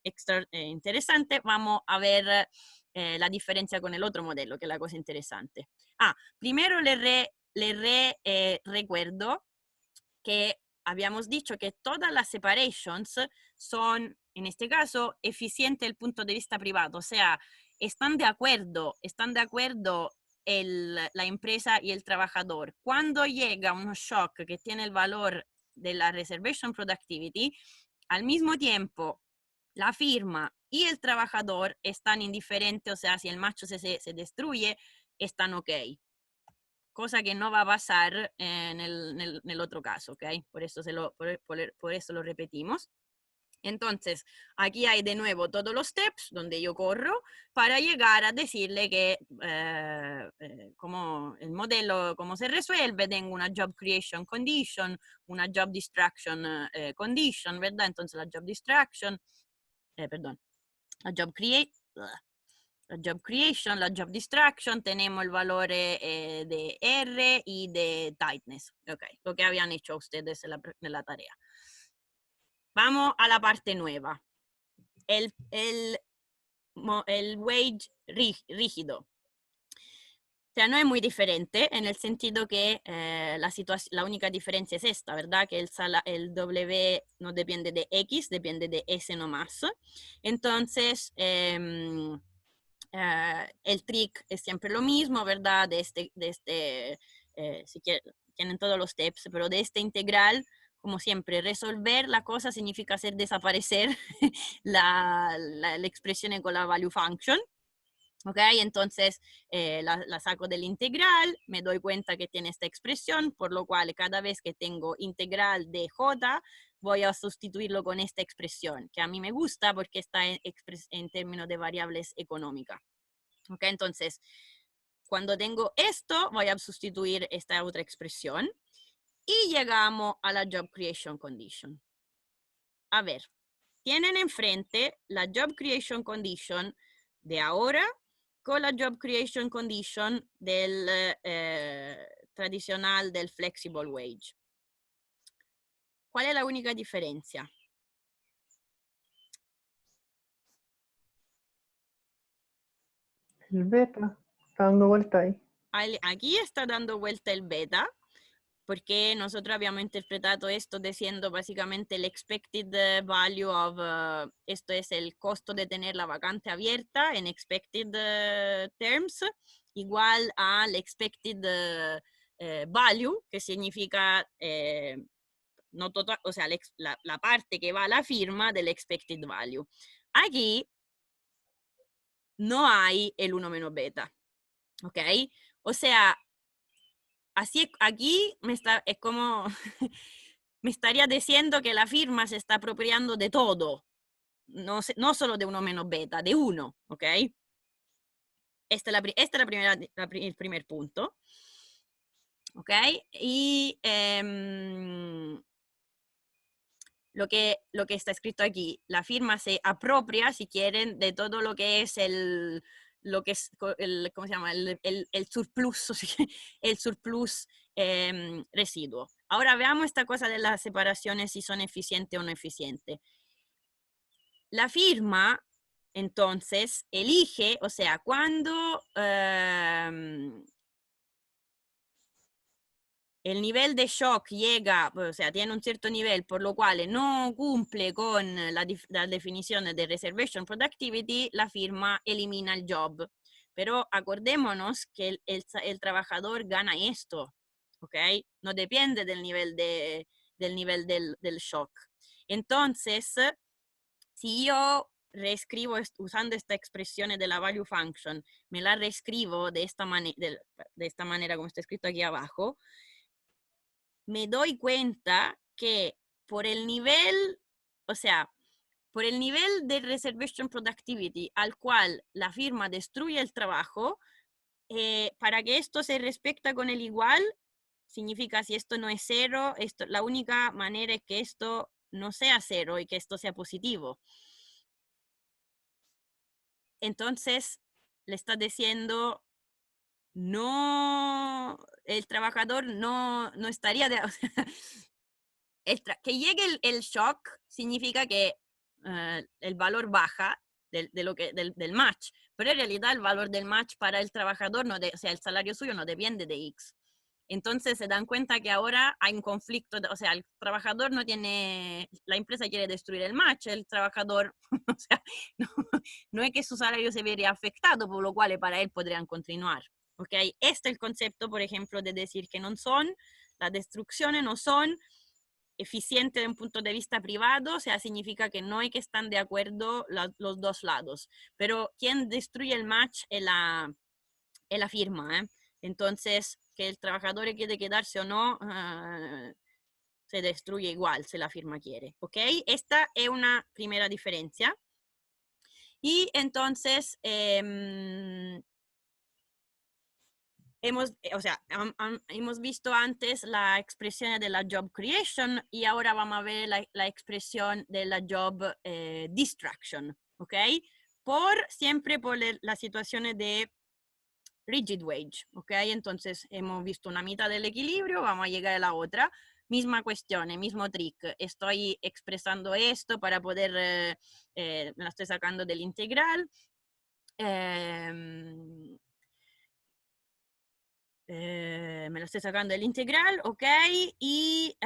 interesante, vamos a ver la diferencia con el otro modelo, que es la cosa interesante. Primero le recuerdo que habíamos dicho que todas las separations son, en este caso, eficientes desde el punto de vista privado, o sea, están de acuerdo la empresa y el trabajador. Cuando llega un shock que tiene el valor de la reservation productivity, al mismo tiempo la firma y el trabajador están indiferentes, o sea, si el macho se destruye, están ok. Cosa que no va a pasar en el otro caso, ¿ok? Por eso, por eso lo repetimos. Entonces, aquí hay de nuevo todos los steps donde yo corro para llegar a decirle que como el modelo, cómo se resuelve, tengo una job creation condition, una job destruction condition, ¿verdad? Entonces la job destruction, perdón, la job creation, la job destruction, tenemos el valor de R y de tightness. Ok, lo que habían hecho ustedes en la tarea. Vamos a la parte nueva. El wage rígido. O sea, no es muy diferente en el sentido que la única diferencia es esta, ¿verdad? Que el W no depende de X, depende de S nomás. Entonces, el trick es siempre lo mismo, ¿verdad? Si tienen todos los steps, pero de este integral, como siempre, resolver la cosa significa hacer desaparecer la expresión con la value function. ¿Ok? Entonces la saco del integral, me doy cuenta que tiene esta expresión, por lo cual cada vez que tengo integral de j, voy a sustituirlo con esta expresión, que a mí me gusta porque está en términos de variables económicas. ¿Ok? Entonces, cuando tengo esto, voy a sustituir esta otra expresión y llegamos a la job creation condition. A ver, tienen enfrente la job creation condition de ahora con la job creation condition del tradicional del flexible wage. ¿Cuál es la única diferencia? El beta está dando vuelta ahí. Aquí está dando vuelta el beta, porque nosotros habíamos interpretado esto diciendo básicamente el expected value of, esto es el costo de tener la vacante abierta en expected terms, igual al expected value, que significa no total, o sea, la parte que va a la firma del expected value. Aquí no hay el 1 menos beta, ¿ok? O sea, así aquí es como me estaría diciendo que la firma se está apropiando de todo, no solo de 1 menos beta, de 1, ¿ok? Este es el primer punto, ¿ok? Y lo que está escrito aquí, la firma se apropia, si quieren, de todo lo que es ¿cómo se llama? El surplus, el surplus residuo. Ahora veamos esta cosa de las separaciones, si son eficientes o no eficientes. La firma, entonces, elige, o sea, cuando el nivel de shock llega, o sea, tiene un cierto nivel, por lo cual no cumple con la definición de reservation productivity, la firma elimina el job. Pero acordémonos que el trabajador gana esto, ¿ok? No depende del nivel, del shock. Entonces, si yo reescribo usando esta expresión de la value function, me la reescribo de esta manera como está escrito aquí abajo, me doy cuenta que por el nivel, o sea, por el nivel de reservation productivity al cual la firma destruye el trabajo, para que esto se respecta con el igual, significa si esto no es cero, la única manera es que esto no sea cero y que esto sea positivo. Entonces, le está diciendo, no, el trabajador no estaría o sea, que llegue el shock significa que el valor baja del match, pero en realidad el valor del match para el trabajador, o sea, el salario suyo no depende de X. Entonces se dan cuenta que ahora hay un conflicto, o sea, el trabajador no tiene, la empresa quiere destruir el match, el trabajador, o sea, no es que su salario se vería afectado, por lo cual para él podrían continuar. ¿Ok? Este es el concepto, por ejemplo, de decir que no son, las destrucciones no son eficientes de un punto de vista privado, o sea, significa que no es que están de acuerdo los dos lados, pero quien destruye el match es la firma, ¿eh? Entonces, que el trabajador quiere quedarse o no, se destruye igual si la firma quiere, ¿ok? Esta es una primera diferencia. Y entonces, hemos visto antes la expresión de la job creation y ahora vamos a ver la expresión de la job distraction, ¿ok? Siempre por las situaciones de rigid wage, ¿ok? Entonces hemos visto una mitad del equilibrio, vamos a llegar a la otra. Misma cuestión, mismo trick. Estoy expresando esto para poder, me la estoy sacando del integral. Me lo estoy sacando del integral, ¿ok? Y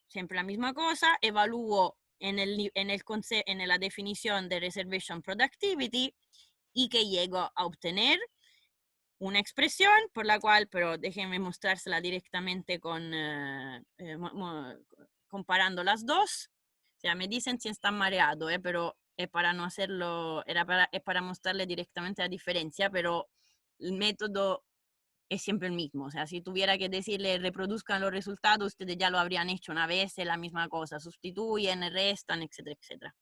siempre la misma cosa, evalúo en la definición de reservation productivity y que llego a obtener una expresión por la cual, pero déjenme mostrársela directamente comparando las dos. O sea, me dicen si están mareados, pero es para no hacerlo, es para mostrarle directamente la diferencia, pero el método es siempre el mismo. O sea, si tuviera que decirle reproduzcan los resultados, ustedes ya lo habrían hecho una vez, es la misma cosa, sustituyen, restan, etcétera, etcétera.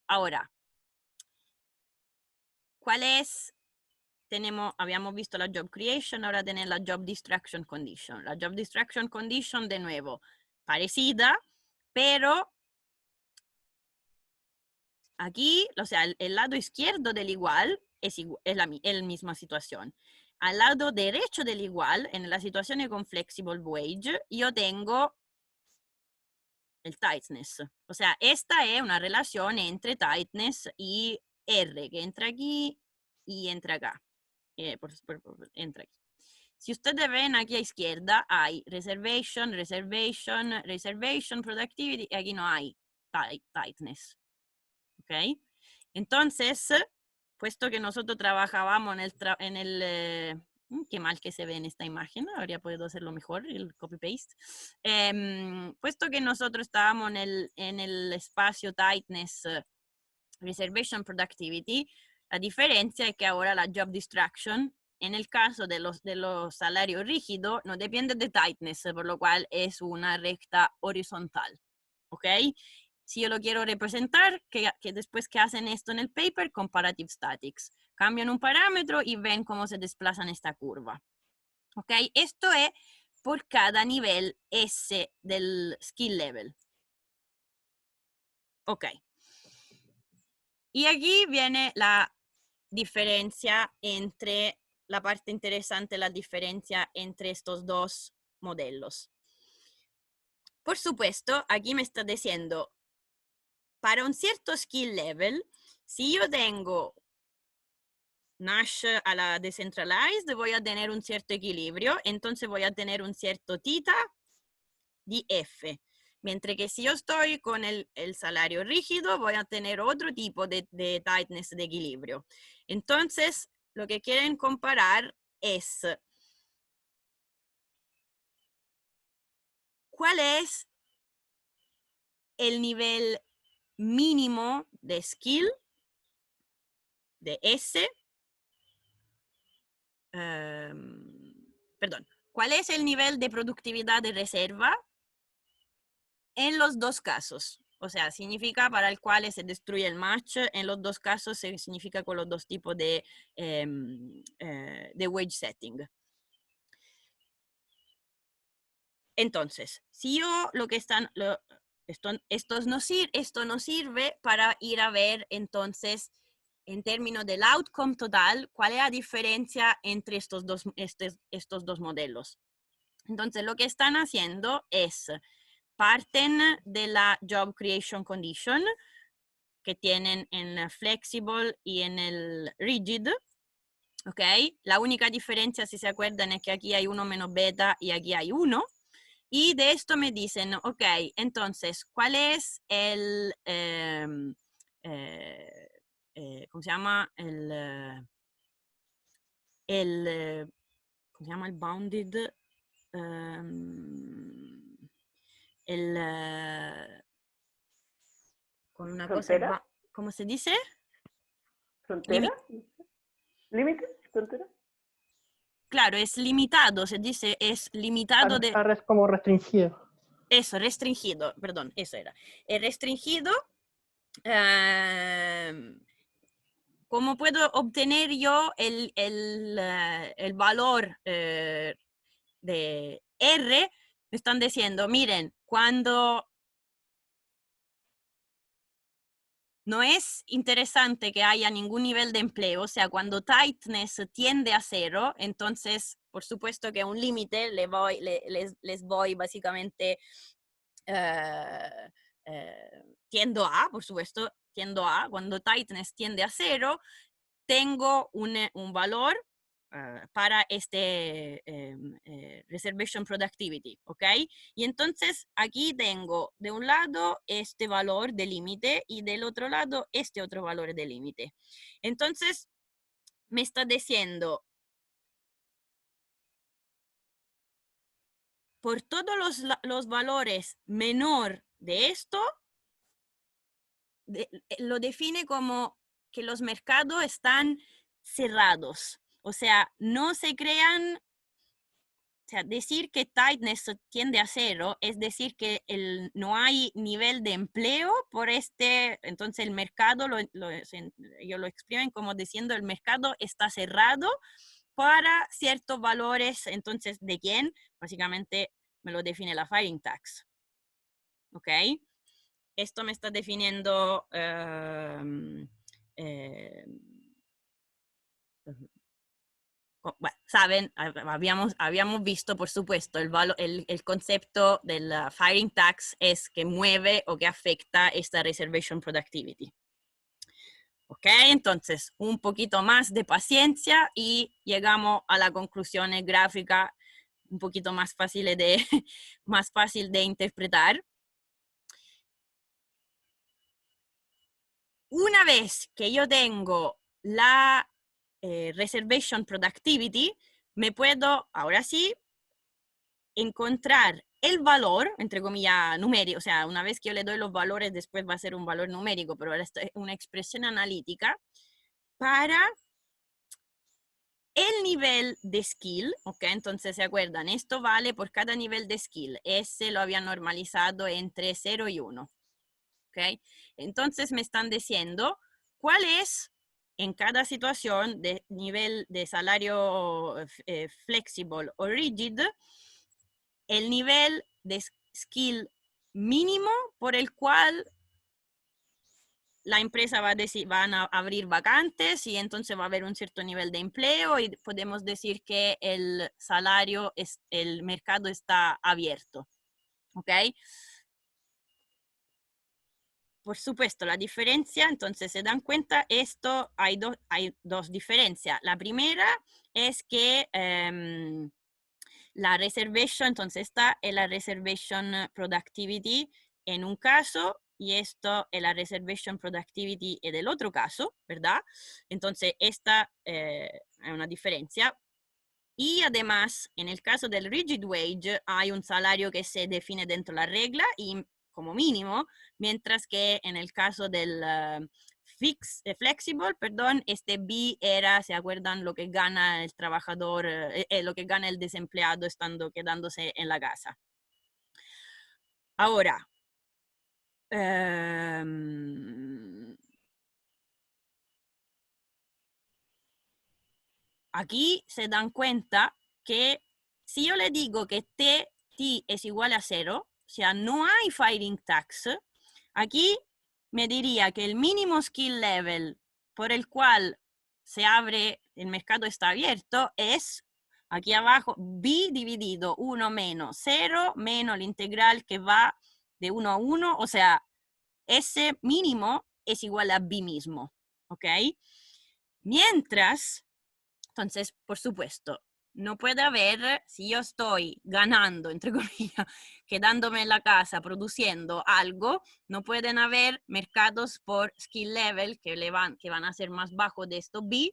Ahora, ¿cuál es? Habíamos visto la job creation, ahora tenemos la job distraction condition. La job distraction condition, de nuevo, parecida, pero aquí, o sea, el lado izquierdo del igual es la misma situación. Al lado derecho del igual, en la situación con flexible wage, yo tengo el tightness. O sea, esta es una relación entre tightness y R, que entra aquí y entra acá. Entra aquí. Si ustedes ven aquí a izquierda, hay reservation, productivity, y aquí no hay tightness. ¿Ok? Entonces, puesto que nosotros trabajábamos qué mal que se ve en esta imagen, habría podido hacerlo mejor, el copy-paste. Puesto que nosotros estábamos en el espacio tightness, reservation productivity, la diferencia es que ahora la job distraction, en el caso de los salarios rígidos, no depende de tightness, por lo cual es una recta horizontal. ¿Ok? Si yo lo quiero representar, que después que hacen esto en el paper, comparative statics. Cambian un parámetro y ven cómo se desplazan esta curva. ¿Ok? Esto es por cada nivel S del skill level. Ok. Y aquí viene la diferencia entre, la parte interesante, la diferencia entre estos dos modelos. Por supuesto, aquí me está diciendo, para un cierto skill level, si yo tengo Nash a la decentralized voy a tener un cierto equilibrio, entonces voy a tener un cierto tita di F. Mientras que si yo estoy con el salario rígido, voy a tener otro tipo de tightness de equilibrio. Entonces, lo que quieren comparar es cuál es el nivel mínimo de skill de S. Perdón. ¿Cuál es el nivel de productividad de reserva en los dos casos? O sea, significa para el cual se destruye el match. En los dos casos significa con los dos tipos de wage setting. Entonces, si yo lo que están... esto no sirve para ir a ver entonces en términos del outcome total, cuál es la diferencia entre estos dos modelos. Entonces, lo que están haciendo es parten de la job creation condition que tienen en flexible y en el rigid, ¿ok? La única diferencia, si se acuerdan, es que aquí hay 1 menos beta y aquí hay 1. Y de esto me dicen, ok, entonces, ¿cuál es el, ¿cómo se llama? ¿Cómo se llama? El bounded, con una ¿Frontera? cosa, ¿cómo se dice? ¿Frontera? ¿Límite? ¿Frontera? Claro, es limitado, se dice, es limitado de... Es como restringido. Eso, restringido, perdón, eso era. Es restringido. ¿Cómo puedo obtener yo el valor de R? Me están diciendo, miren, cuando no es interesante que haya ningún nivel de empleo, o sea, cuando tightness tiende a 0, entonces, por supuesto que a un límite les voy básicamente, tiendo a, por supuesto, tiendo a, cuando tightness tiende a 0, tengo un valor para este reservation productivity, ¿ok? Y entonces aquí tengo de un lado este valor de límite y del otro lado este otro valor de límite. Entonces me está diciendo, por todos los valores menor de esto, lo define como que los mercados están cerrados. O sea, no se crean, o sea, decir que tightness tiende a 0 es decir que no hay nivel de empleo por entonces el mercado, ellos lo exprimen como diciendo el mercado está cerrado para ciertos valores, entonces, ¿de quién? Básicamente me lo define la firing tax. ¿Ok? Esto me está definiendo bueno, saben, habíamos visto, por supuesto, el concepto del firing tax es que mueve o que afecta esta reservation productivity. Ok, entonces un poquito más de paciencia y llegamos a la conclusión gráfica un poquito más fácil más fácil de interpretar. Una vez que yo tengo la reservation productivity, me puedo, ahora sí, encontrar el valor, entre comillas, numérico, o sea, una vez que yo le doy los valores, después va a ser un valor numérico, pero ahora es una expresión analítica para el nivel de skill, ¿ok? Entonces, ¿se acuerdan? Esto vale por cada nivel de skill. Ese lo había normalizado entre 0 y 1, ¿ok? Entonces, me están diciendo cuál es en cada situación de nivel de salario flexible o rigid, el nivel de skill mínimo por el cual la empresa van a abrir vacantes y entonces va a haber un cierto nivel de empleo y podemos decir que el salario, el mercado está abierto. ¿Ok? por supuesto, la diferencia, entonces se dan cuenta, esto hay dos diferencias. La primera es que la reservation, entonces esta es la reservation productivity en un caso y esto es la reservation productivity en el otro caso, ¿verdad? Entonces esta es una diferencia. Y además, en el caso del rigid wage, hay un salario que se define dentro de la regla y como mínimo, mientras que en el caso del flexible, perdón, este B era, ¿se acuerdan lo que gana el trabajador, lo que gana el desempleado quedándose en la casa? Ahora, aquí se dan cuenta que si yo le digo que t es igual a 0, o sea, no hay fighting tax, aquí me diría que el mínimo skill level por el cual se abre, el mercado está abierto, es aquí abajo b dividido 1 menos 0 menos el integral que va de 1 a 1, o sea, ese mínimo es igual a b mismo, ¿ok? Mientras, entonces, por supuesto, no puede haber, si yo estoy ganando, entre comillas, quedándome en la casa, produciendo algo, no pueden haber mercados por skill level que van a ser más bajos de esto B,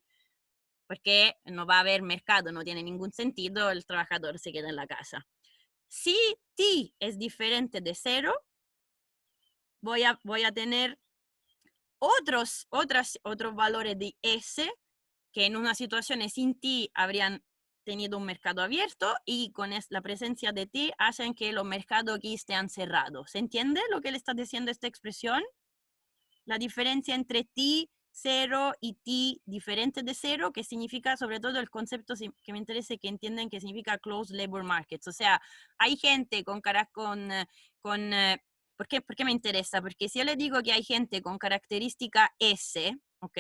porque no va a haber mercado, no tiene ningún sentido, el trabajador se queda en la casa. Si T es diferente de 0, voy a tener otros valores de S que en una situación sin T habrían tenido un mercado abierto y con la presencia de T hacen que los mercados aquí estén cerrados. ¿Se entiende lo que le está diciendo esta expresión? La diferencia entre T 0 y T diferente de 0, que significa sobre todo el concepto que me interesa que entiendan que significa closed labor markets. O sea, hay gente ¿por qué me interesa? Porque si yo le digo que hay gente con característica S, ¿ok?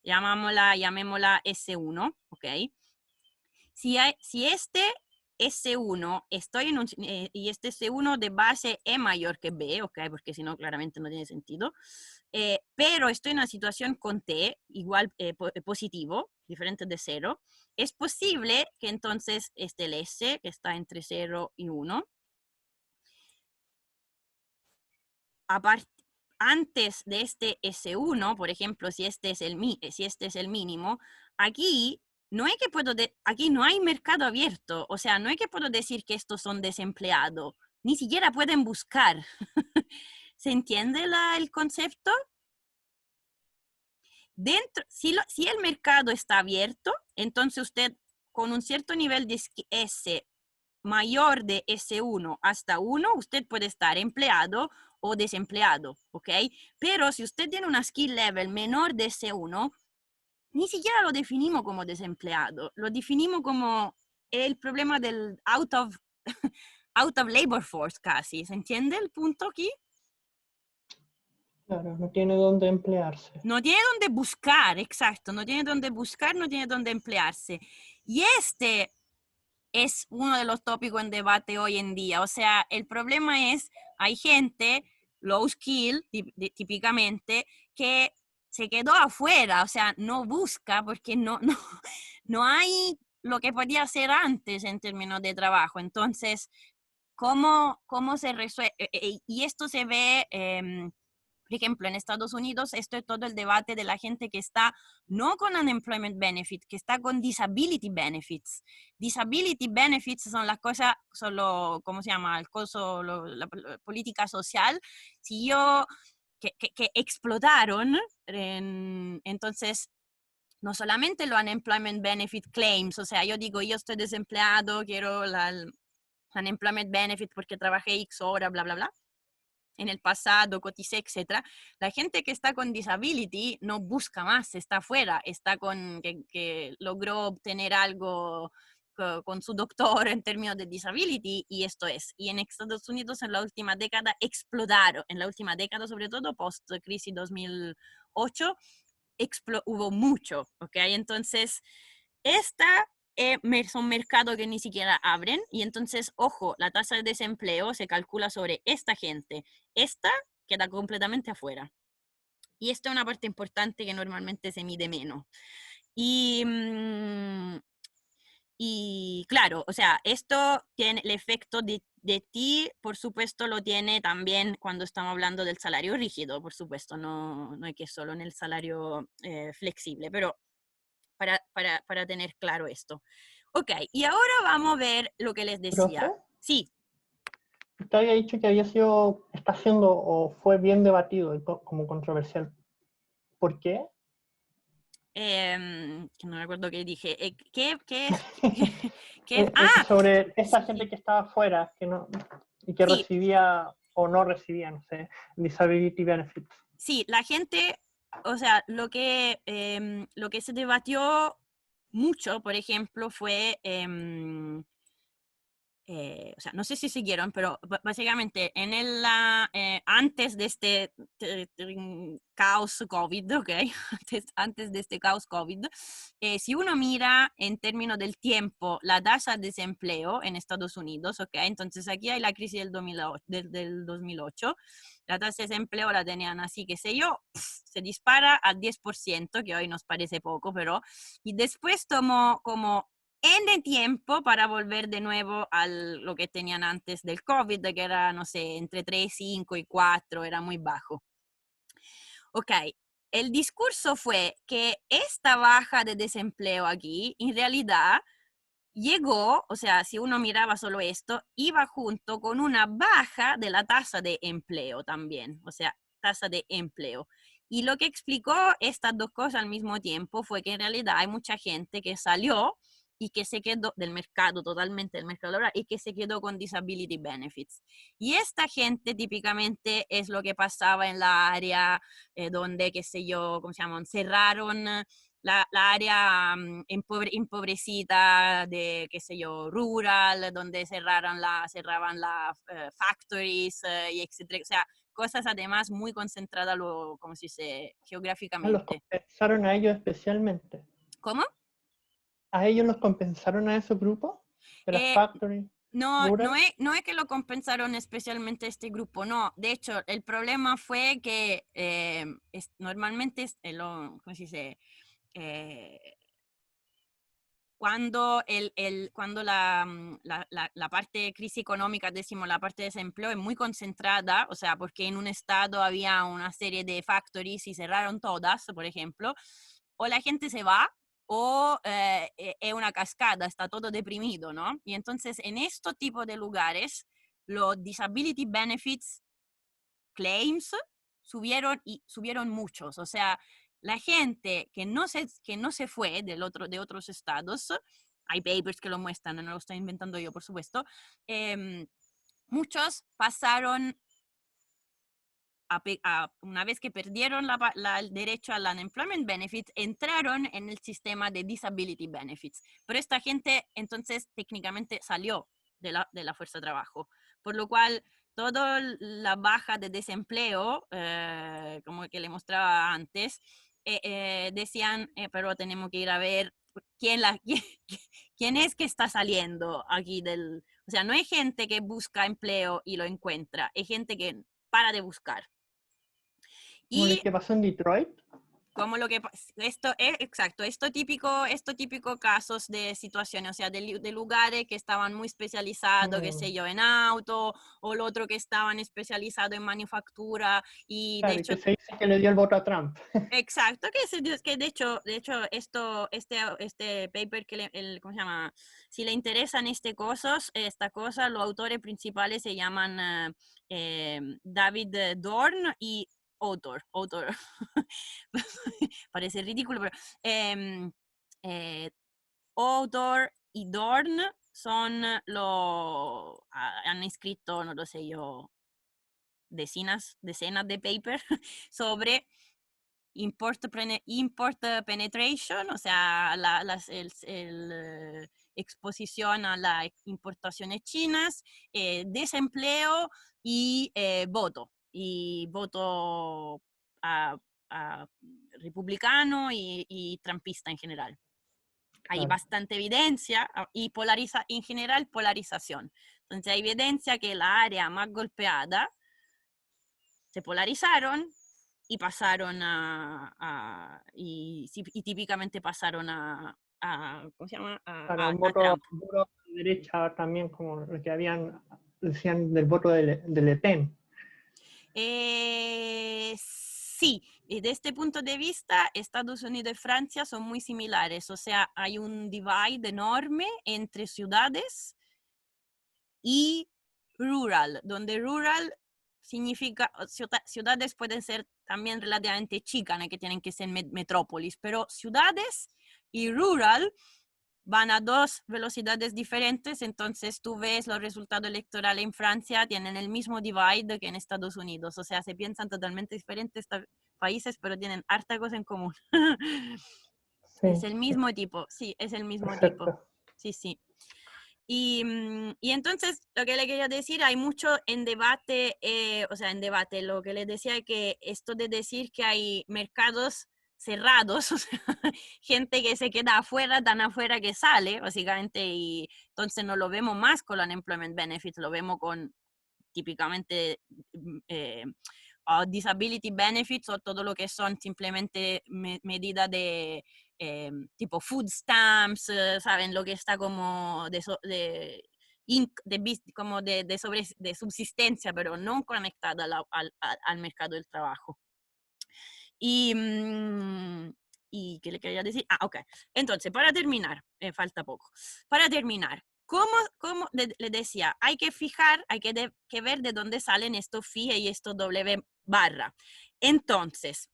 Llamémosla S1, ¿ok? Si este S1 y este S1 de base es mayor que B, ¿ok? Porque si no, claramente no tiene sentido. Pero estoy en una situación con T igual positivo, diferente de 0. Es posible que entonces el S, que está entre 0 y 1, antes de este S1, por ejemplo, si este es el mínimo, aquí no es que aquí no hay mercado abierto, o sea, no es que puedo decir que estos son desempleados, ni siquiera pueden buscar. ¿Se entiende el concepto? Si el mercado está abierto, entonces usted con un cierto nivel de S mayor de S1 hasta 1, usted puede estar empleado o desempleado, ¿ok? Pero si usted tiene una skill level menor de S1, ni siquiera lo definimos como desempleado, lo definimos como el problema del out of labor force casi. ¿Se entiende el punto aquí? Claro, no tiene dónde emplearse. No tiene dónde buscar, exacto, no tiene dónde buscar, no tiene dónde emplearse. Y este es uno de los tópicos en debate hoy en día. O sea, el problema es, hay gente, low skill, típicamente, que se quedó afuera, o sea, no busca porque no hay lo que podía hacer antes en términos de trabajo. Entonces, ¿cómo se resuelve? Y esto se ve, por ejemplo, en Estados Unidos, esto es todo el debate de la gente que está no con unemployment benefit, que está con disability benefits. Disability benefits son las cosas, ¿cómo se llama? La política social. Si yo, que explotaron, entonces no solamente los unemployment benefit claims, o sea, yo digo, yo estoy desempleado, quiero el unemployment benefit porque trabajé X horas, bla, bla, bla, en el pasado, coticé, etc. La gente que está con disability no busca más, está afuera, está que logró obtener algo con su doctor en términos de disability, y esto es. Y en Estados Unidos en la última década explotaron, en la última década sobre todo, post-crisis 2008, hubo mucho, ¿ok? Entonces, son mercados que ni siquiera abren, y entonces, ojo, la tasa de desempleo se calcula sobre esta gente. Esta queda completamente afuera. Y esto es una parte importante que normalmente se mide menos. Y, y claro, o sea, esto tiene el efecto de ti, por supuesto, lo tiene también cuando estamos hablando del salario rígido, por supuesto, no es que solo en el salario flexible, pero para tener claro esto. Ok, y ahora vamos a ver lo que les decía. Profe, Sí, usted había dicho que está siendo o fue bien debatido y como controversial. ¿Por qué? que no me acuerdo qué dije. ¿Qué es? ¿Qué es? Sobre esa Sí, gente que estaba afuera y que sí, recibía o no recibía, no sé, disability benefits. sí, la gente, o sea, lo que se debatió mucho, por ejemplo, fue o sea, no sé si siguieron, pero básicamente antes de este caos COVID, ¿ok? Antes de este caos COVID, si uno mira en términos del tiempo la tasa de desempleo en Estados Unidos, ¿ok? Entonces aquí hay la crisis del 2008, la tasa de desempleo la tenían así, qué sé yo, se dispara al 10%, que hoy nos parece poco, pero, y después tomó como N tiempo para volver de nuevo a lo que tenían antes del COVID, que era, no sé, entre 3, 5 y 4, era muy bajo. Ok, el discurso fue que esta baja de desempleo aquí, en realidad, llegó, o sea, si uno miraba solo esto, iba junto con una baja de la tasa de empleo también, o sea, tasa de empleo. Y lo que explicó estas dos cosas al mismo tiempo fue que en realidad hay mucha gente que salió y que se quedó del mercado, totalmente del mercado laboral, y que se quedó con disability benefits. Y esta gente típicamente es lo que pasaba en la área donde, qué sé yo, ¿cómo se llaman? Cerraron la área empobrecida de, qué sé yo, rural, donde cerraban las factories y etcétera. O sea, cosas además muy concentradas, como se dice, Los geográficamente. compensaron a ellos especialmente. ¿Cómo? ¿A ellos los compensaron a esos grupos? ¿De las Eh, factories rural? no es que lo compensaron especialmente este grupo, no. De hecho, el problema fue que normalmente, ¿cómo se dice? Eh, cuando la parte de crisis económica, decimos la parte de desempleo, es muy concentrada, o sea, porque en un estado había una serie de factories y cerraron todas, por ejemplo, o la gente se va o es una cascada, está todo deprimido, ¿no? Y entonces en estos tipos de lugares, los disability benefits claims subieron muchos, o sea, la gente que no se fue de otros estados, hay papers que lo muestran, no lo estoy inventando yo, por supuesto, muchos pasaron una vez que perdieron el derecho al unemployment benefits, entraron en el sistema de disability benefits. Pero esta gente entonces técnicamente salió de la fuerza de trabajo, por lo cual toda la baja de desempleo, como que le mostraba antes, decían, pero tenemos que ir a ver quién es que está saliendo aquí del... O sea, no hay gente que busca empleo y lo encuentra, hay gente que para de buscar. Como lo Y que pasó en Detroit. como lo que esto es exacto, esto típico casos de situaciones, o sea, de lugares que estaban muy especializados, qué sé yo, en auto, o el otro que estaban especializados en manufactura, y de Claro, y hecho, que se dice que le dio el voto a Trump. exacto, que de hecho este paper ¿cómo se llama? Si le interesan esta cosa, los autores principales se llaman David Dorn y autor. Parece ridículo, pero autor y Dorn son han escrito, no lo sé yo, decenas de papers sobre import penetration, o sea, exposición a las importaciones chinas, desempleo y voto. Y voto a, a republicano y trampista en general. Hay Claro. bastante evidencia y en general polarización. Entonces hay evidencia que la área más golpeada se polarizaron y pasaron y típicamente pasaron ¿cómo se llama? Claro, un A voto Trump. duro de derecha también, como lo que decían del voto de Le Pen. Sí, y desde este punto de vista, Estados Unidos y Francia son muy similares, o sea, hay un divide enorme entre ciudades y rural, donde rural significa, ciudades pueden ser también relativamente chicas, no es que tienen que ser metrópolis, pero ciudades y rural van a dos velocidades diferentes, entonces tú ves los resultados electorales en Francia, tienen el mismo divide que en Estados Unidos, o sea, se piensan totalmente diferentes países, pero tienen harta cosa en común. Sí, Es el mismo tipo, sí, es el mismo tipo. perfecto. Sí, sí. Y entonces, lo que le quería decir, hay mucho en debate, o sea, en debate, lo que les decía es que esto de decir que hay mercados cerrados, o sea, gente que se queda afuera, tan afuera que sale, básicamente, y entonces no lo vemos más con los unemployment benefits, lo vemos con típicamente disability benefits o todo lo que son simplemente medidas de tipo food stamps, saben, lo que está como como de subsistencia, pero no conectada al mercado del trabajo. ¿Y qué le quería decir? Ok. Entonces, para terminar, falta poco. Para terminar, ¿cómo le decía? Hay que fijar, hay que ver de dónde salen estos phi y estos W barra. Entonces,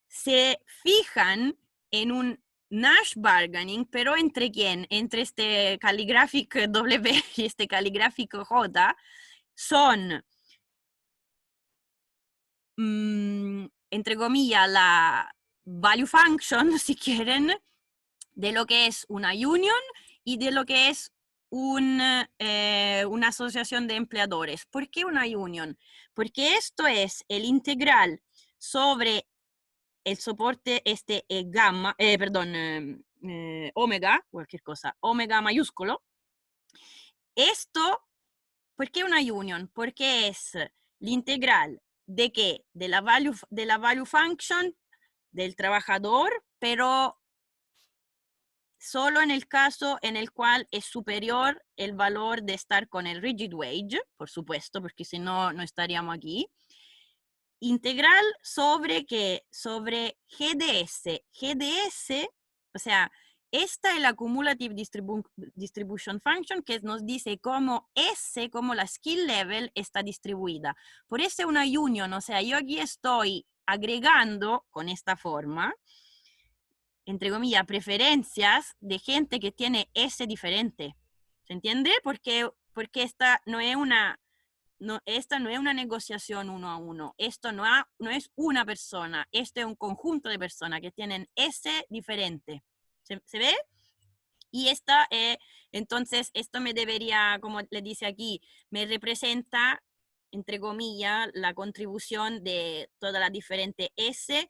se fijan en un Nash bargaining, pero ¿entre quién? Entre este calligraphic W y este calligraphic J son, entre comillas, la value function, si quieren, de lo que es una union y de lo que es una asociación de empleadores. ¿Por qué una union? Porque esto es el integral sobre el soporte gamma, omega, cualquier cosa, omega mayúsculo. Esto, ¿por qué una union? Porque es la integral de qué? De la value function del trabajador, pero solo en el caso en el cual es superior el valor de estar con el rigid wage, por supuesto, porque si no, no estaríamos aquí. Integral sobre qué? Sobre GDS. GDS, o sea, esta es la Cumulative Distribution Function que nos dice cómo S, cómo la skill level está distribuida. Por eso es una union, o sea, yo aquí estoy agregando con esta forma, entre comillas, preferencias de gente que tiene S diferente. ¿Se entiende? Porque esta no es una negociación uno a uno. Esto no es una persona. Este es un conjunto de personas que tienen S diferente. ¿Se ve? Y entonces, esto me debería, como le dice aquí, me representa, entre comillas, la contribución de todas las diferentes S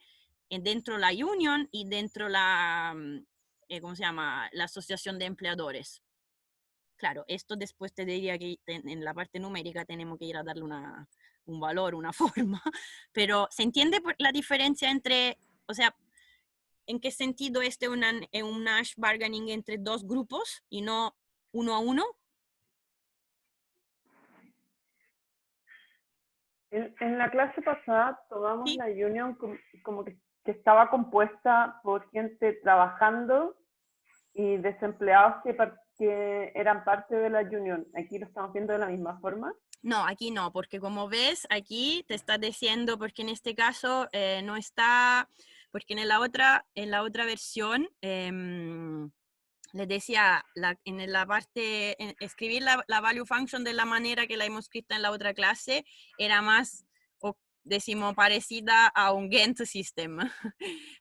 dentro de la union y dentro la, ¿cómo se llama? La asociación de empleadores. Claro, esto después te diría que en la parte numérica tenemos que ir a darle un valor, una forma, pero ¿se entiende la diferencia entre, o sea, en qué sentido es un Nash bargaining entre dos grupos y no uno a uno? En la clase pasada tomamos Sí. la union como que estaba compuesta por gente trabajando y desempleados que eran parte de la union. ¿Aquí lo estamos viendo de la misma forma? No, aquí no, porque como ves, aquí te está diciendo, porque en este caso no está, porque en la otra versión les decía, en la parte, escribir la value function de la manera que la hemos escrito en la otra clase era más, decimos, parecida a un Gantt system.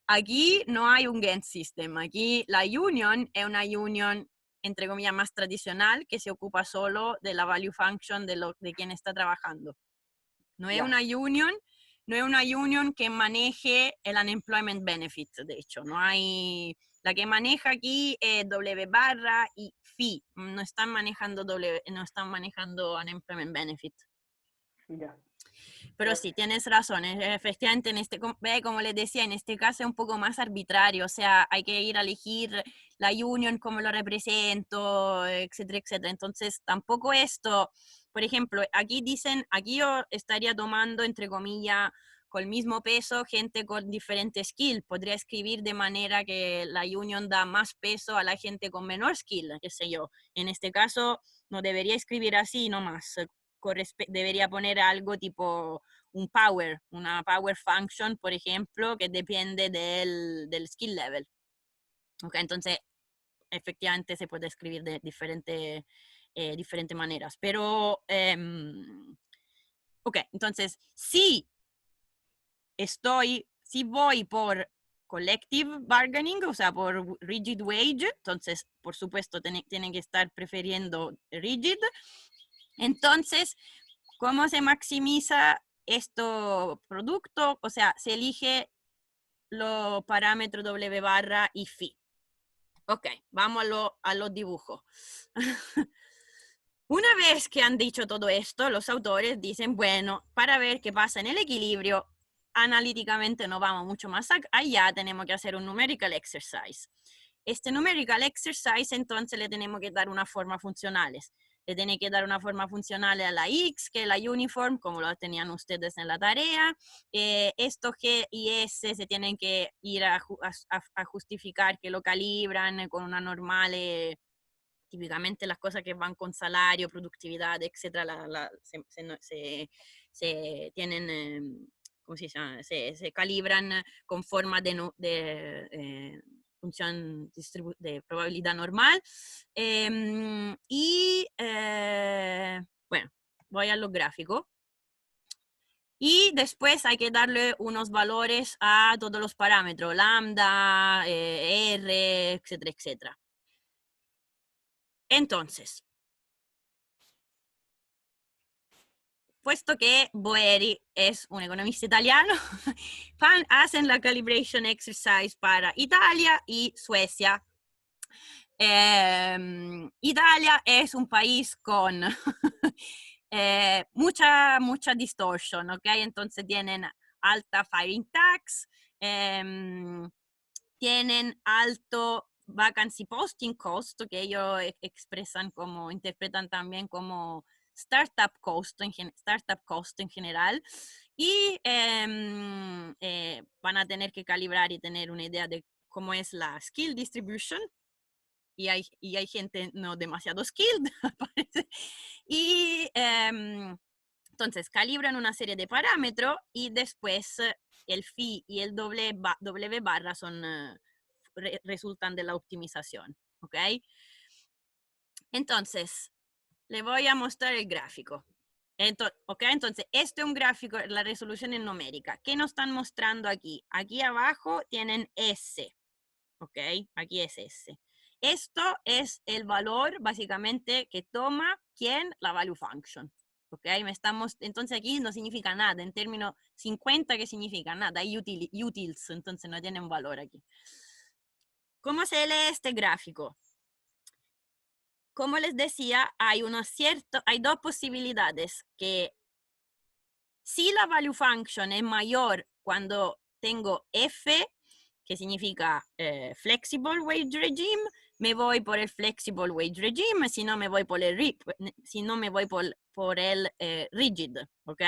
Aquí no hay un Gantt system, aquí la union es una union entre comillas más tradicional que se ocupa solo de la value function de quien está trabajando. No es una union, no es una union que maneje el unemployment benefit, de hecho, no hay. La que maneja aquí es W barra y phi, no están manejando unemployment benefit. Ya. Pero sí, tienes razón. Efectivamente, como les decía, en este caso es un poco más arbitrario. O sea, hay que ir a elegir la union, cómo lo represento, etcétera, etcétera. Entonces, tampoco esto, por ejemplo, aquí yo estaría tomando, entre comillas, con el mismo peso, gente con diferentes skills. Podría escribir de manera que la union da más peso a la gente con menor skill, qué sé yo. En este caso, no debería escribir así nomás. Debería poner algo tipo una power function, por ejemplo, que depende del skill level. Okay, entonces, efectivamente se puede escribir de diferentes maneras. Pero, ok, entonces, si voy por collective bargaining, o sea, por rigid wage, entonces, por supuesto, tienen que estar prefiriendo rigid. Entonces, ¿cómo se maximiza esto producto? O sea, se elige los parámetros W barra y phi. Ok, vamos a los dibujos. Una vez que han dicho todo esto, los autores dicen, bueno, para ver qué pasa en el equilibrio, analíticamente no vamos mucho más allá, tenemos que hacer un numerical exercise. Este numerical exercise, entonces, le tenemos que dar una forma funcionales. Le tiene que dar una forma funcional a la X, que es la uniform, como lo tenían ustedes en la tarea. Estos G y S se tienen que ir a justificar que lo calibran con una normal, típicamente las cosas que van con salario, productividad, etcétera, se tienen, ¿cómo se llama? Se calibran con forma de función de probabilidad normal. Bueno, voy a los gráficos. Y después hay que darle unos valores a todos los parámetros, lambda, R, etcétera, etcétera. Entonces, puesto que Boeri es un economista italiano, hacen la calibration exercise para Italia y Suecia. Italia es un país con mucha distortion, ¿ok? Entonces tienen alta firing tax, tienen alto vacancy posting cost, que ellos interpretan también como startup cost en general, y van a tener que calibrar y tener una idea de cómo es la skill distribution, y hay gente no demasiado skilled, parece. Y entonces calibran una serie de parámetros y después el phi y el W barra resultan de la optimización, ¿ok? Entonces, le voy a mostrar el gráfico. Entonces, este es un gráfico, la resolución es numérica. ¿Qué nos están mostrando aquí? Aquí abajo tienen S, ¿ok? Aquí es S. Esto es el valor, básicamente, que toma ¿quién? La value function. ¿Ok? Entonces aquí no significa nada. En términos 50, ¿qué significa? Nada. Hay utils, entonces no tienen valor aquí. ¿Cómo se lee este gráfico? Como les decía, hay dos posibilidades. Que si la value function es mayor cuando tengo F, que significa flexible wage regime, me voy por el flexible wage regime, si no me voy por el rigid, ¿ok?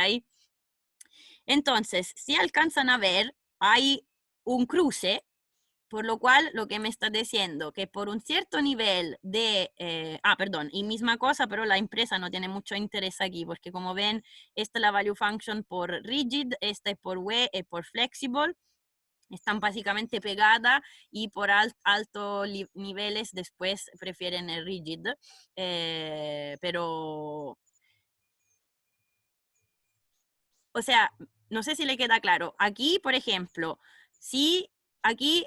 Entonces, si alcanzan a ver, hay un cruce, por lo cual lo que me está diciendo que por un cierto nivel de, y misma cosa, pero la empresa no tiene mucho interés aquí, porque como ven, esta es la value function por rigid, esta es por por flexible, están básicamente pegadas y por altos niveles después prefieren el rigid, pero, o sea, no sé si le queda claro. Aquí, por ejemplo, si aquí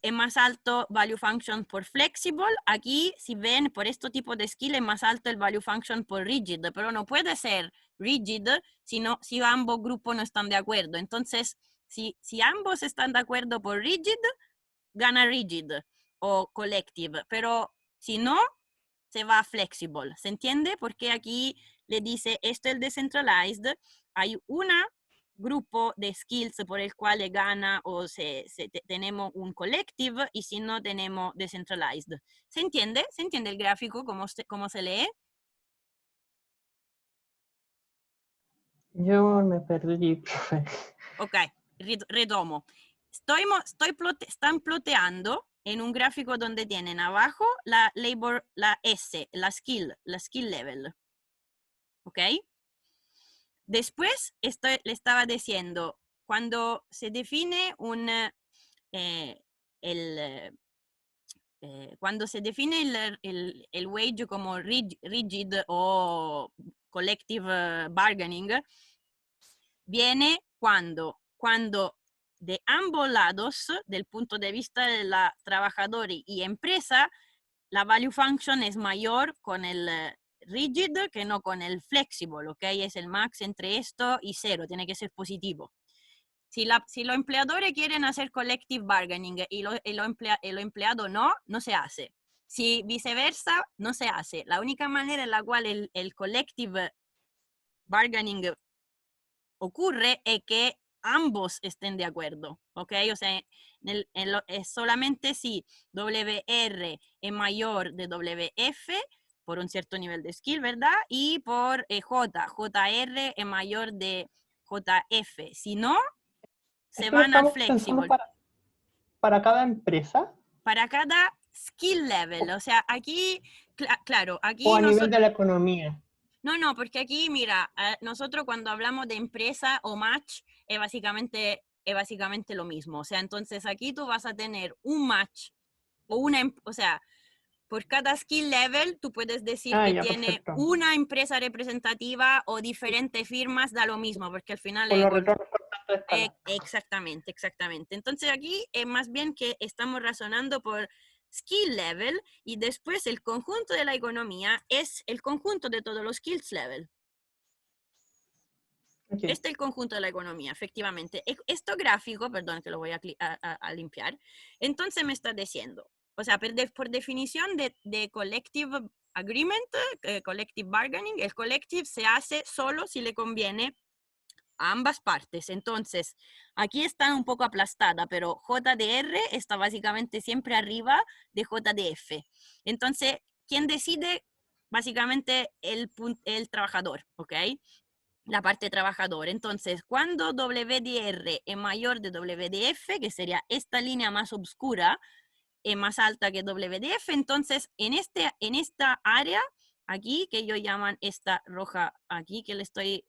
es más alto value function por flexible, aquí si ven por este tipo de skill es más alto el value function por rigid, pero no puede ser rigid si ambos grupos no están de acuerdo. Entonces, si ambos están de acuerdo por rigid, gana rigid o collective, pero si no, se va a flexible. ¿Se entiende? Porque aquí le dice, esto es decentralized, hay un grupo de skills por el cual le gana o tenemos un collective y si no tenemos decentralized. ¿Se entiende? ¿Se entiende el gráfico? ¿Cómo se lee? Yo me perdí, profe. Ok, retomo. Están ploteando en un gráfico donde tienen abajo la S, la skill level. ¿Ok? Después le estaba diciendo, cuando se define cuando se define el wage como rigid o collective bargaining, viene cuando de ambos lados, del punto de vista de la trabajadora y empresa, la value function es mayor con el rigid que no con el flexible, ¿ok? Es el max entre esto y 0, tiene que ser positivo. Si los empleadores quieren hacer collective bargaining y los empleados no se hace. Si viceversa, no se hace. La única manera en la cual el collective bargaining ocurre es que ambos estén de acuerdo, ¿ok? O sea, es solamente si WR es mayor de WF por un cierto nivel de skill, ¿verdad? Y por JR es mayor de JF. Si no, se Esto lo van al estamos pensando flexible. para cada empresa Para cada skill level. O sea, aquí, claro, o aquí a nivel nosotros... de la economía. No, porque aquí, mira, nosotros cuando hablamos de empresa o match, es básicamente lo mismo. O sea, entonces aquí tú vas a tener un match o o sea, por cada skill level tú puedes decir que Ya, tiene perfecto. una empresa representativa o diferentes firmas, da lo mismo, porque al final Por es los retornos por tanto de escala. exactamente. Entonces aquí es más bien que estamos razonando por skill level y después el conjunto de la economía es el conjunto de todos los skills level. Okay. Este es el conjunto de la economía, efectivamente. Esto gráfico, perdón que lo voy a limpiar, entonces me está diciendo, o sea, por definición de collective agreement, collective bargaining, el collective se hace solo si le conviene a ambas partes. Entonces, aquí está un poco aplastada, pero JDR está básicamente siempre arriba de JDF. Entonces, ¿quién decide? Básicamente el trabajador, ¿ok? La parte trabajador. Entonces, cuando WDR es mayor de WDF, que sería esta línea más oscura, es más alta que WDF, entonces en esta área aquí, que ellos llaman esta roja aquí, que le estoy...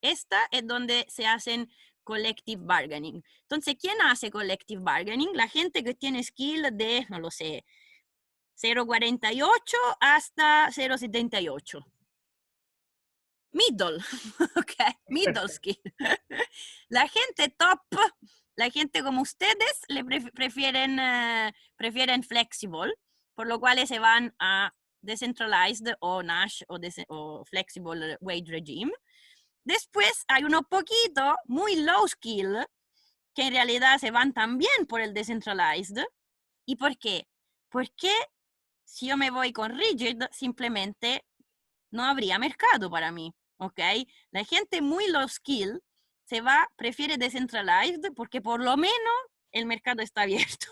Esta es donde se hacen collective bargaining. Entonces, ¿quién hace collective bargaining? La gente que tiene skill de, no lo sé, 0.48 hasta 0.78. Middle, ok, middle skill. La gente top, la gente como ustedes, le prefieren flexible, por lo cual se van a decentralized o Nash o flexible wage regime. Después hay unos poquito, muy low skill, que en realidad se van también por el decentralized. ¿Y por qué? Porque si yo me voy con rigid, simplemente no habría mercado para mí. ¿Ok? La gente muy low skill prefiere decentralized porque por lo menos el mercado está abierto.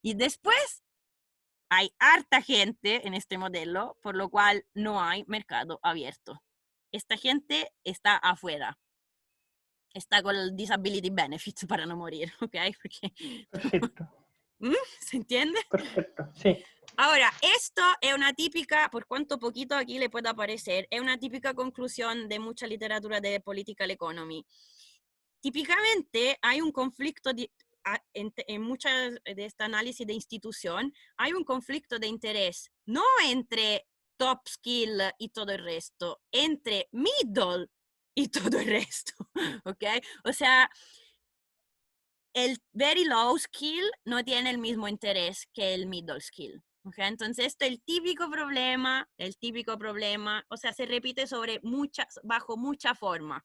Y después hay harta gente en este modelo, por lo cual no hay mercado abierto. Esta gente está afuera. Está con el disability benefits para no morir, ¿ok? Porque... Perfecto. ¿Se entiende? Perfecto, sí. Ahora, esto es una típica, por cuanto poquito aquí le pueda parecer, es una típica conclusión de mucha literatura de political economy. Típicamente hay un conflicto en muchas de este análisis de institución, hay un conflicto de interés, no entre top skill y todo el resto, entre middle y todo el resto, ¿ok? O sea, el very low skill no tiene el mismo interés que el middle skill. Okay, entonces, esto es el típico problema, o sea, se repite bajo mucha forma.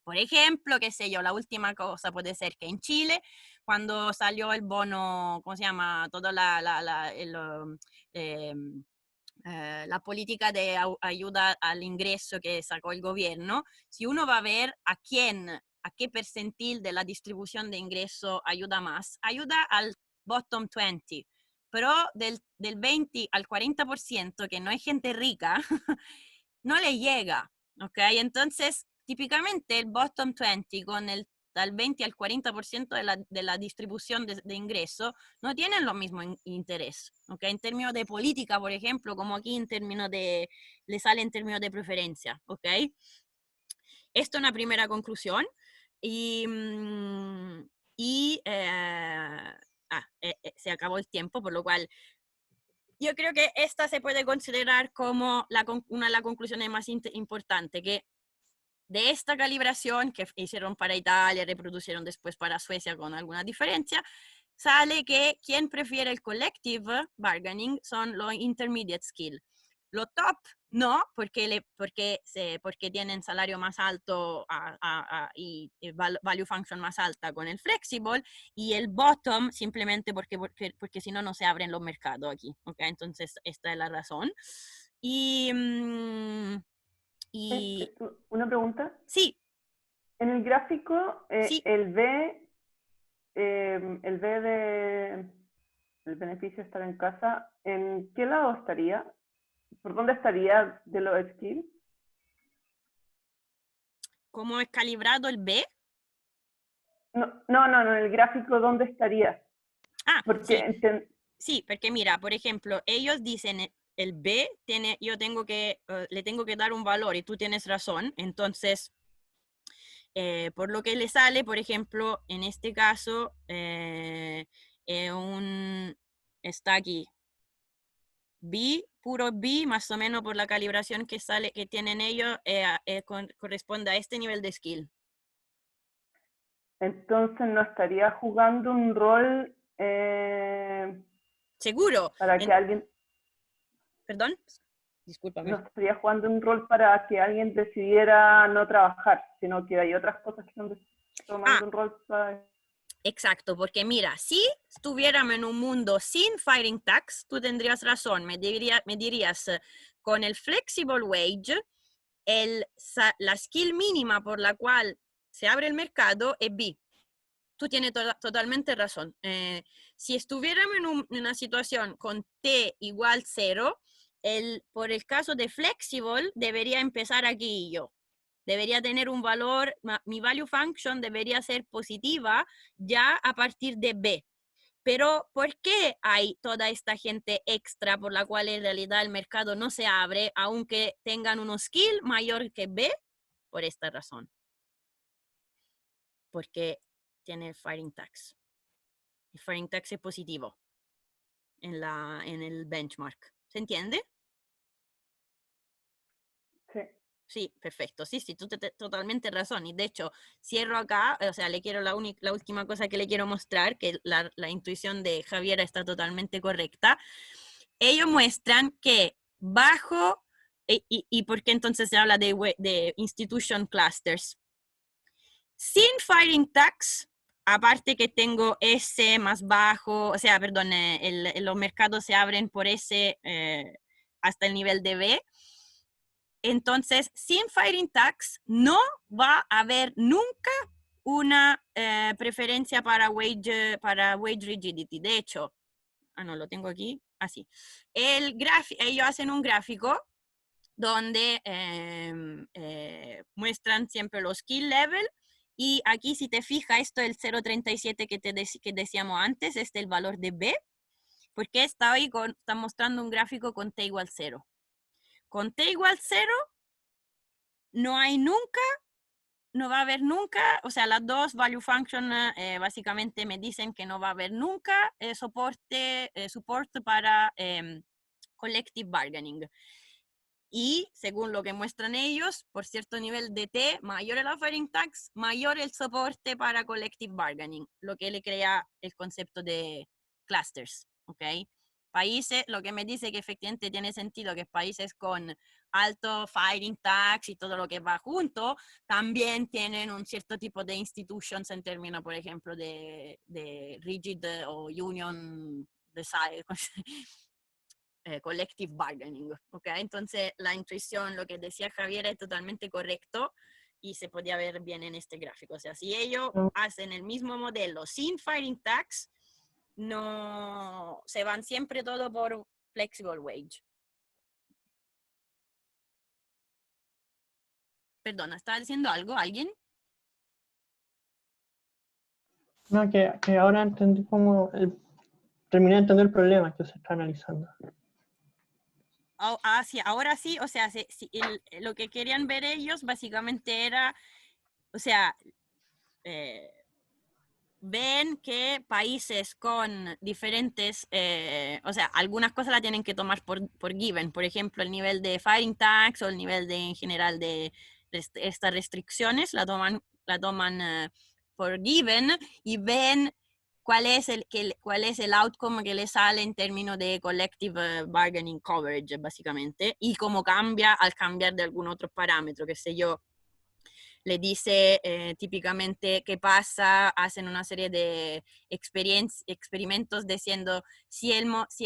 Por ejemplo, qué sé yo, la última cosa puede ser que en Chile, cuando salió el bono, ¿cómo se llama? Todo la política de ayuda al ingreso que sacó el gobierno, si uno va a ver a qué percentil de la distribución de ingreso ayuda más, ayuda al bottom 20, pero del 20 al 40%, que no es gente rica, no le llega, ¿ok? Entonces, típicamente el bottom 20 con el del 20 al 40% de la distribución de ingresos no tienen lo mismo interés, ¿ok? En términos de política, por ejemplo, como aquí en términos de, le sale en términos de preferencia, ¿ok? Esto es una primera conclusión. Y se acabó el tiempo, por lo cual yo creo que esta se puede considerar como una de las conclusiones más importantes, que de esta calibración que hicieron para Italia, reproducieron después para Suecia con alguna diferencia, sale que quien prefiere el collective bargaining son los intermediate skill. Los top no, porque tienen salario más alto y value function más alta con el flexible, y el bottom simplemente porque si no, no se abren los mercados aquí. ¿Okay? Entonces, esta es la razón. Y una pregunta. Sí. En el gráfico, Sí. el B de el beneficio de estar en casa, ¿en qué lado estaría? ¿Por dónde estaría de los skills? ¿Cómo es calibrado el B? No, en el gráfico, ¿dónde estaría? Porque sí, porque mira, por ejemplo, ellos dicen el B le tengo que dar un valor y tú tienes razón, entonces, por lo que le sale, por ejemplo, en este caso, está aquí, B, puro B, más o menos por la calibración que tienen ellos, corresponde a este nivel de skill. Entonces no estaría jugando un rol... Seguro. Para que alguien... ¿Perdón? Discúlpame. No estaría jugando un rol para que alguien decidiera no trabajar, sino que hay otras cosas que están tomando un rol para... Exacto, porque mira, si estuviéramos en un mundo sin fighting tax, tú tendrías razón, me dirías, con el flexible wage, la skill mínima por la cual se abre el mercado es B. Tú tienes totalmente razón. Si estuviéramos en una situación con T igual 0, por el caso de flexible, debería empezar aquí yo. Debería tener un valor, mi value function debería ser positiva ya a partir de B. Pero ¿por qué hay toda esta gente extra por la cual en realidad el mercado no se abre, aunque tengan un skill mayor que B? Por esta razón. Porque tiene el fighting tax. El fighting tax es positivo en el benchmark. ¿Se entiende? Sí. Sí, perfecto. Sí, tú totalmente razón. Y de hecho, cierro acá, o sea, la última cosa que le quiero mostrar, que la intuición de Javiera está totalmente correcta. Ellos muestran que bajo, y por qué entonces se habla de institution clusters. Sin fighting tax, aparte que tengo S más bajo, o sea, perdón, los mercados se abren por S hasta el nivel de B. Entonces, sin fighting tax, no va a haber nunca una preferencia para wage rigidity. De hecho, no, lo tengo aquí, así. Ellos hacen un gráfico donde muestran siempre los skill level, y aquí si te fijas, esto es el 0.37 que decíamos antes, este es el valor de B, porque está mostrando un gráfico con T igual 0. Con T igual 0, no va a haber nunca, o sea, las dos value function básicamente me dicen que no va a haber nunca soporte para collective bargaining. Y según lo que muestran ellos, por cierto nivel de T, mayor el offering tax, mayor el soporte para collective bargaining, lo que le crea el concepto de clusters, ¿ok? Países, lo que me dice que efectivamente tiene sentido, que países con alto fighting tax y todo lo que va junto, también tienen un cierto tipo de institutions en términos, por ejemplo, de rigid o union design. collective bargaining, ¿ok? Entonces la intuición, lo que decía Javier es totalmente correcto y se podía ver bien en este gráfico. O sea, si ellos hacen el mismo modelo sin firing tax, no se van siempre todo por flexible wage. Perdona, ¿estaba diciendo algo alguien? No, que ahora entendí terminé de entender el problema que se está analizando. Sí, ahora sí, o sea, lo que querían ver ellos básicamente era, o sea, ven que países con diferentes, o sea, algunas cosas la tienen que tomar por given, por ejemplo, el nivel de firing tax o el nivel de, en general de estas restricciones, la toman por given y ven cuál es el outcome que le sale en términos de collective bargaining coverage, básicamente, y cómo cambia al cambiar de algún otro parámetro, qué sé yo. Le dice típicamente qué pasa, hacen una serie de experimentos diciendo si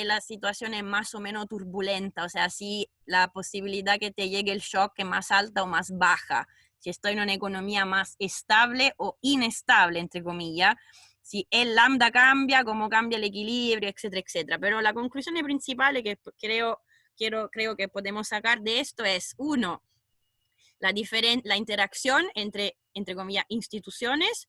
la situación es más o menos turbulenta, o sea, si la posibilidad que te llegue el shock es más alta o más baja, si estoy en una economía más estable o inestable, entre comillas, si el lambda cambia, cómo cambia el equilibrio, etcétera, etcétera. Pero la conclusión principal que creo que podemos sacar de esto es, uno, la interacción entre comillas, instituciones.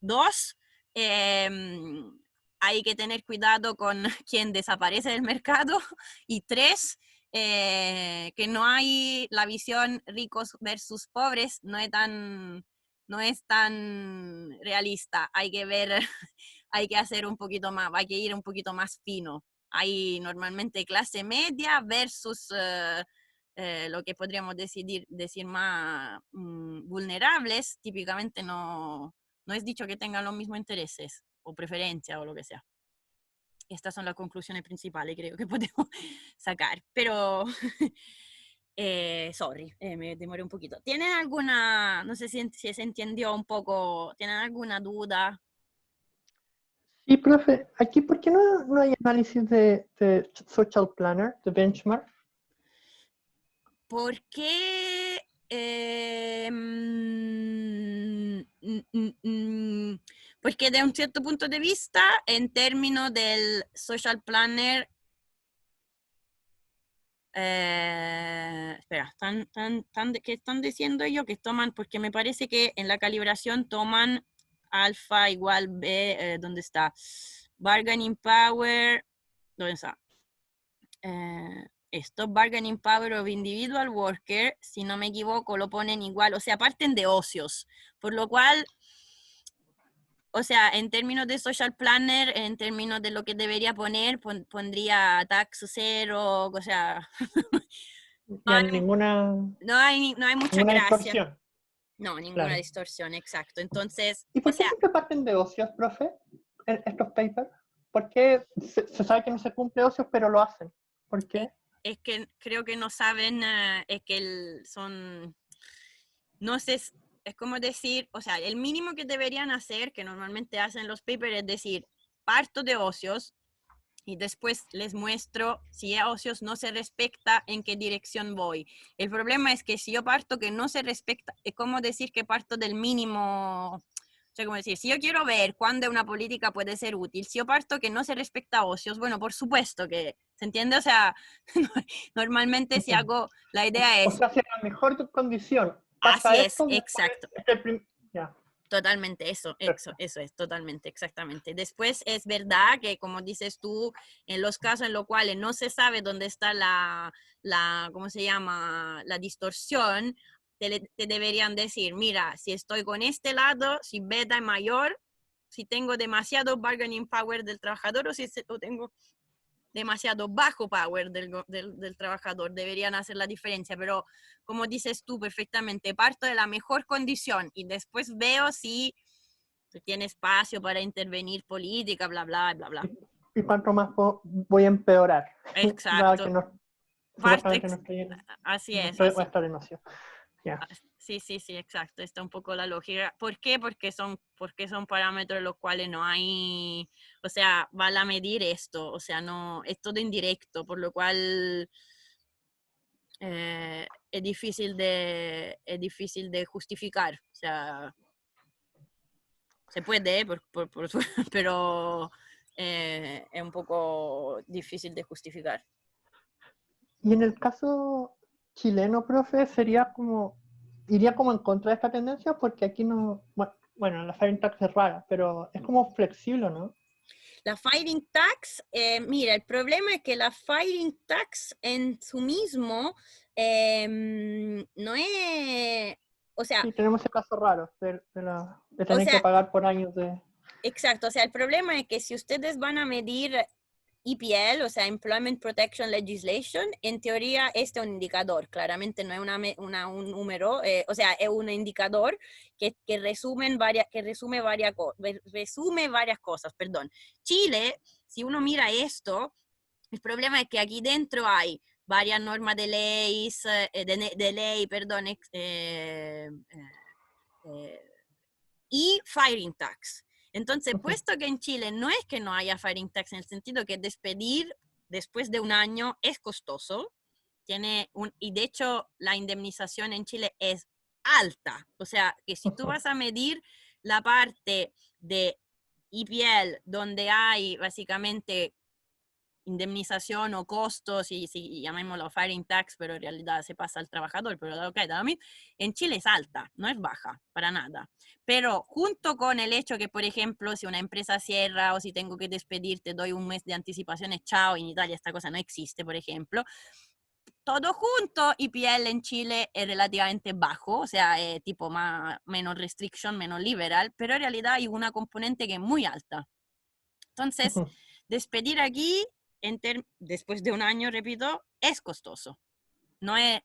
Dos, hay que tener cuidado con quien desaparece del mercado. Y tres, que no hay la visión ricos versus pobres, no es tan realista. Hay que ver, hay que hacer un poquito más, hay que ir un poquito más fino. Hay normalmente clase media versus lo que podríamos decir más vulnerables, típicamente no es dicho que tengan los mismos intereses o preferencias o lo que sea. Estas son las conclusiones principales, creo que podemos sacar. Pero, sorry, me demoré un poquito. ¿Tienen alguna, no sé si se entendió un poco, ¿tienen alguna duda? Sí, profe, aquí, ¿por qué no hay análisis de Social Planner, de benchmark? Porque porque de un cierto punto de vista, en términos del social planner, espera, ¿qué están diciendo ellos? Que toman, porque me parece que en la calibración toman alfa igual B, ¿dónde está? Bargaining power, ¿dónde está? Esto, bargaining power of individual worker, si no me equivoco, lo ponen igual, o sea, parten de ocios, por lo cual, o sea, en términos de social planner, en términos de lo que debería poner, pondría tax cero, o sea, Ya ninguna no hay mucha gracia. distorsión. No, ninguna Claro. distorsión, exacto. Entonces, ¿Y por o qué sea, siempre parten de ocios, profe, en estos papers? ¿Por qué se sabe que no se cumple ocios, pero lo hacen? ¿Por qué? es que creo que no saben, es que no sé, es como decir, o sea, el mínimo que deberían hacer, que normalmente hacen los papers, es decir, parto de ocios y después les muestro si a ocios no se respecta, en qué dirección voy. El problema es que si yo parto que no se respecta, es como decir que parto del mínimo, o sea, como decir, si yo quiero ver cuándo una política puede ser útil, si yo parto que no se respecta a ocios, bueno, por supuesto que, ¿se entiende? O sea, normalmente si hago, la idea O es, sea, si en la mejor condición pasa así es, esto, exacto. ya. Totalmente, eso es, totalmente, exactamente. Después es verdad que, como dices tú, en los casos en los cuales no se sabe dónde está ¿cómo se llama? La distorsión, te deberían decir, mira, si estoy con este lado, si beta es mayor, si tengo demasiado bargaining power del trabajador o tengo demasiado bajo power del trabajador, deberían hacer la diferencia, pero como dices tú perfectamente, parto de la mejor condición y después veo si tiene espacio para intervenir política, bla, bla, bla, bla. Y cuanto más voy a empeorar. Dado que Exacto. no, supuestamente no estoy, Así no es, estoy, voy así. a estar en ocio. Ya. Sí, exacto. Está un poco la lógica. ¿Por qué? Porque son parámetros los cuales no hay, o sea, van a medir esto, o sea, no, es todo indirecto, por lo cual es difícil de justificar. O sea, se puede, pero es un poco difícil de justificar. Y en el caso chileno, profe, iría como en contra de esta tendencia porque aquí no, bueno, la Firing Tax es rara, pero es como flexible, ¿no? La Firing Tax, mira, el problema es que la Firing Tax en su mismo no es, o sea, Sí, tenemos ese caso raro de o tener que sea, pagar por años de... exacto, o sea, el problema es que si ustedes van a medir EPL, o sea, Employment Protection Legislation, en teoría este es un indicador, claramente no es un número, o sea, es un indicador que resume varias cosas, perdón. Chile, si uno mira esto, el problema es que aquí dentro hay varias normas de leyes, de ley, perdón, y firing tax. Entonces, puesto que en Chile no es que no haya firing tax en el sentido que despedir después de un año es costoso, y de hecho la indemnización en Chile es alta. O sea, que si tú vas a medir la parte de EPL donde hay básicamente indemnización o costos, y llamémoslo firing tax, pero en realidad se pasa al trabajador, pero okay, en Chile es alta, no es baja, para nada. Pero junto con el hecho que, por ejemplo, si una empresa cierra o si tengo que despedirte, doy un mes de anticipaciones, chao, en Italia esta cosa no existe, por ejemplo, todo junto, IPL en Chile es relativamente bajo, o sea, tipo menos restriction, menos liberal, pero en realidad hay una componente que es muy alta. Entonces, despedir aquí, después de un año, repito, es costoso. No es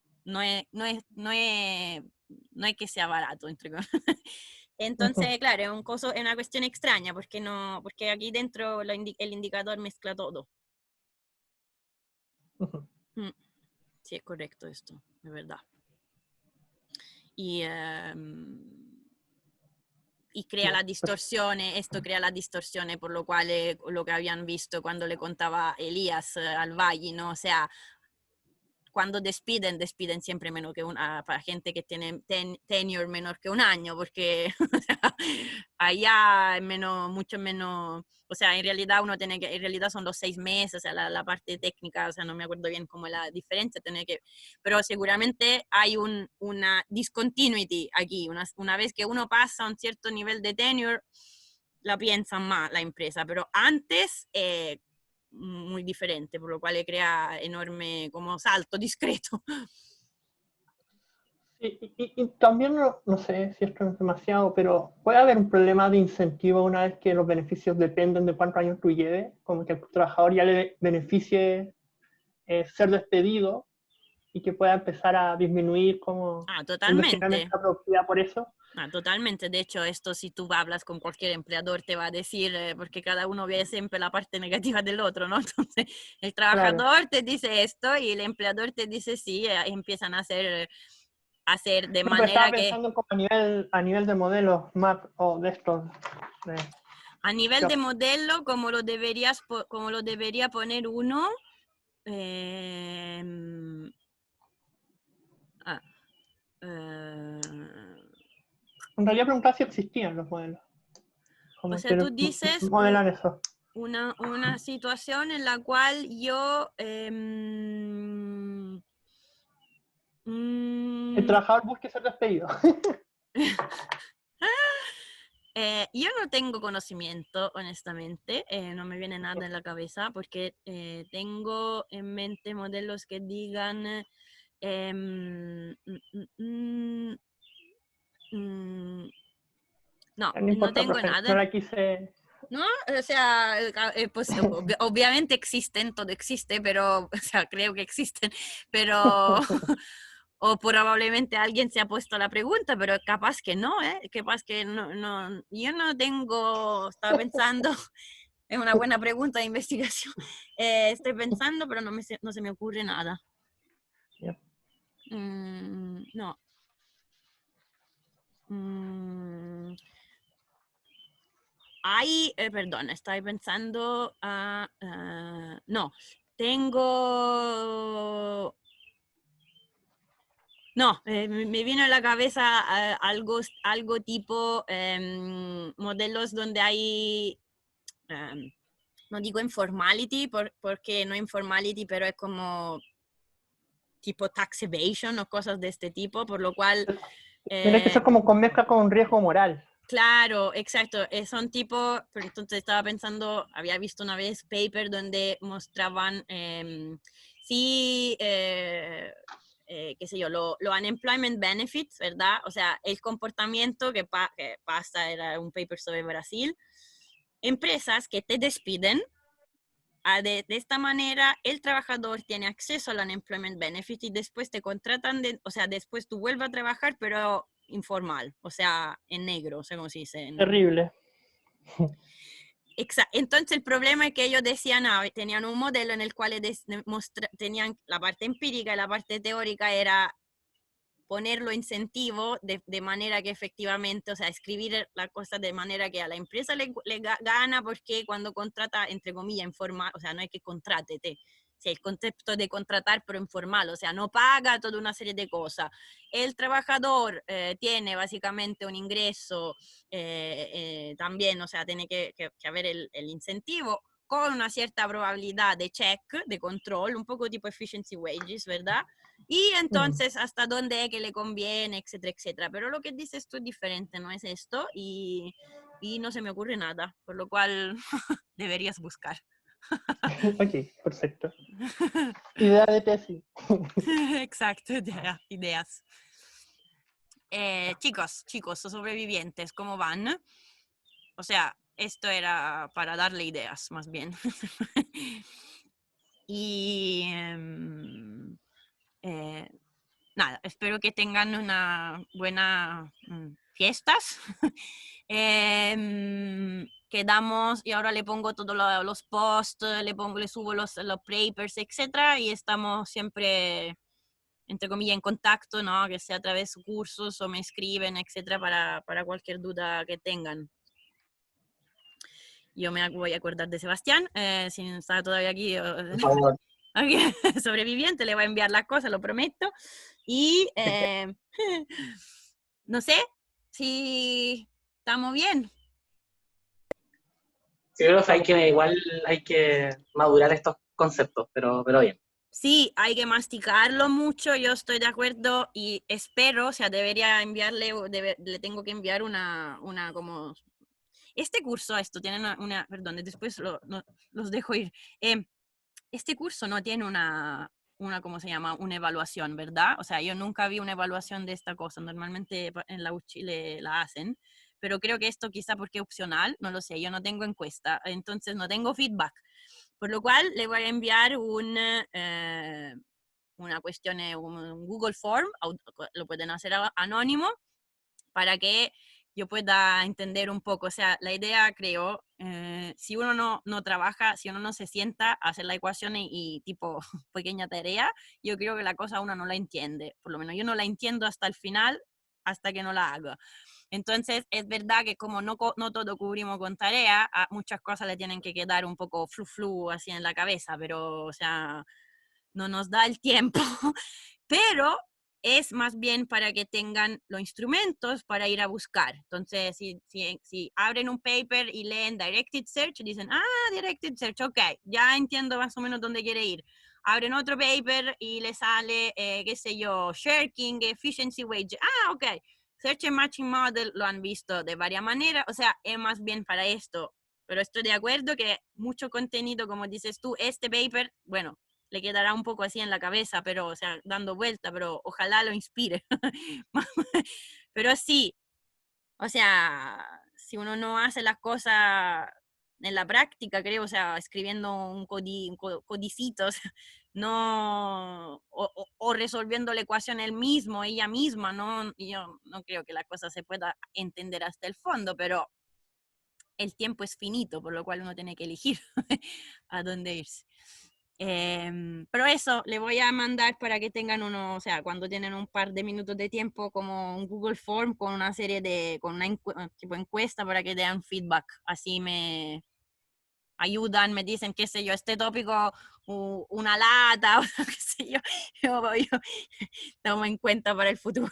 que sea barato, entre comillas. Entonces, claro, es una cuestión extraña, porque aquí dentro el indicador mezcla todo. Sí, es correcto esto, de verdad. Y crea las distorsiones, esto crea las distorsiones, por lo cual lo que habían visto cuando le contaba Elías al Valle, ¿no? O sea, cuando despiden siempre menos que para gente que tiene tenure menor que un año, porque o sea, allá es mucho menos, o sea, en realidad en realidad son los 6 meses, o sea, la parte técnica, o sea, no me acuerdo bien cómo es la diferencia, pero seguramente hay una discontinuity aquí, una vez que uno pasa un cierto nivel de tenure, la piensan más la empresa, pero antes muy diferente, por lo cual crea enorme como salto discreto. Y también, no sé si esto es demasiado, pero puede haber un problema de incentivo una vez que los beneficios dependen de cuántos años tú lleves, como que al trabajador ya le beneficie ser despedido y que pueda empezar a disminuir como totalmente. la productividad por eso. Totalmente. De hecho, esto si tú hablas con cualquier empleador te va a decir, porque cada uno ve siempre la parte negativa del otro, ¿no? Entonces, el trabajador te dice esto y el empleador te dice sí, empiezan a hacer de manera estaba pensando como a nivel de modelos MAP o de estos. A nivel de modelo, como lo debería poner uno, en realidad preguntaba si existían los modelos. O sea, tú dices modelan eso. Una situación en la cual yo... el trabajador busque ser despedido. Yo no tengo conocimiento, honestamente, no me viene nada en la cabeza porque tengo en mente modelos que digan no tengo nada. No la quise... No, o sea, pues obviamente existen, todo existe, pero, o sea, creo que existen, pero, o probablemente alguien se ha puesto la pregunta, pero capaz que no, capaz que no, yo no tengo, estaba pensando, es una buena pregunta de investigación, estoy pensando, pero no se me ocurre nada. Yeah. No. Perdón, estoy pensando, no, tengo, no, me vino a la cabeza algo tipo modelos donde hay, no digo informality, porque no informality, pero es como tipo tax evasion o cosas de este tipo, por lo cual... Tiene que ser como con mezcla con un riesgo moral. Claro, exacto. Son tipo, pero entonces estaba pensando, había visto una vez paper donde mostraban, sí, qué sé yo, lo unemployment benefits, ¿verdad? O sea, el comportamiento que pasa, era un paper sobre Brasil. Empresas que te despiden, de esta manera el trabajador tiene acceso al unemployment benefit y después te contratan, o sea, después tú vuelves a trabajar, pero informal, o sea, en negro, o sea, como se dice. Terrible. Entonces el problema es que ellos decían, tenían un modelo en el cual tenían la parte empírica y la parte teórica era ponerlo incentivo de manera que efectivamente, o sea, escribir la cosa de manera que a la empresa le gana, porque cuando contrata, entre comillas, informal, o sea, no es que contrate, si el concepto de contratar, pero informal, o sea, no paga toda una serie de cosas. El trabajador tiene básicamente un ingreso también, o sea, tiene que haber el incentivo con una cierta probabilidad de check, de control, un poco tipo efficiency wages, ¿verdad? Y entonces hasta dónde es que le conviene, etcétera, etcétera. Pero lo que dices tú es diferente, no es esto, y no se me ocurre nada, por lo cual deberías buscar. Ok, perfecto. Idea de tesis. Exacto, ideas. Chicos, sobrevivientes, ¿cómo van? O sea, esto era para darle ideas, más bien. Y nada, espero que tengan una buena fiestas. Quedamos y ahora le pongo todos los posts, le subo los papers, etcétera, y estamos siempre, entre comillas, en contacto, ¿no? Que sea a través de cursos o me escriben, etcétera, para cualquier duda que tengan. Yo me voy a acordar de Sebastián, si no está todavía aquí. Por favor. Sobreviviente, le voy a enviar las cosas, lo prometo. Y no sé si estamos bien. Sí, creo que igual hay que madurar estos conceptos, pero bien. Sí, hay que masticarlo mucho, yo estoy de acuerdo y espero, o sea, debería enviarle, le tengo que enviar una como... Este curso, esto tiene perdón, después los dejo ir. Este curso no tiene ¿cómo se llama? Una evaluación, ¿verdad? O sea, yo nunca vi una evaluación de esta cosa. Normalmente en la Chile la hacen, pero creo que esto quizá porque es opcional, no lo sé, yo no tengo encuesta, entonces no tengo feedback. Por lo cual le voy a enviar una cuestión, un Google Form, lo pueden hacer anónimo, para que yo pueda entender un poco. O sea, la idea, creo, si uno no trabaja, si uno no se sienta a hacer la ecuación y tipo pequeña tarea, yo creo que la cosa uno no la entiende. Por lo menos yo no la entiendo hasta el final, hasta que no la haga. Entonces, es verdad que como no todo cubrimos con tarea, a muchas cosas le tienen que quedar un poco flu así en la cabeza, pero, o sea, no nos da el tiempo. Pero es más bien para que tengan los instrumentos para ir a buscar. Entonces, si abren un paper y leen Directed Search, dicen, Directed Search, ok, ya entiendo más o menos dónde quiere ir. Abren otro paper y le sale, qué sé yo, Shirking, Efficiency Wage. Ok, Search and Matching Model lo han visto de varias maneras, o sea, es más bien para esto. Pero estoy de acuerdo que mucho contenido, como dices tú, este paper, bueno, le quedará un poco así en la cabeza, pero, o sea, dando vuelta, pero ojalá lo inspire. Pero sí, o sea, si uno no hace las cosas en la práctica, creo, o sea, escribiendo un codicito, o sea, no, o resolviendo la ecuación ella misma, ¿no? Yo no creo que la cosa se pueda entender hasta el fondo, pero el tiempo es finito, por lo cual uno tiene que elegir a dónde irse. Pero eso, le voy a mandar para que tengan uno, o sea, cuando tienen un par de minutos de tiempo, como un Google Form con una serie de, con una tipo encuesta para que den feedback. Así me ayudan, me dicen, qué sé yo, este tópico, una lata, o qué sé yo, yo tomo en cuenta para el futuro.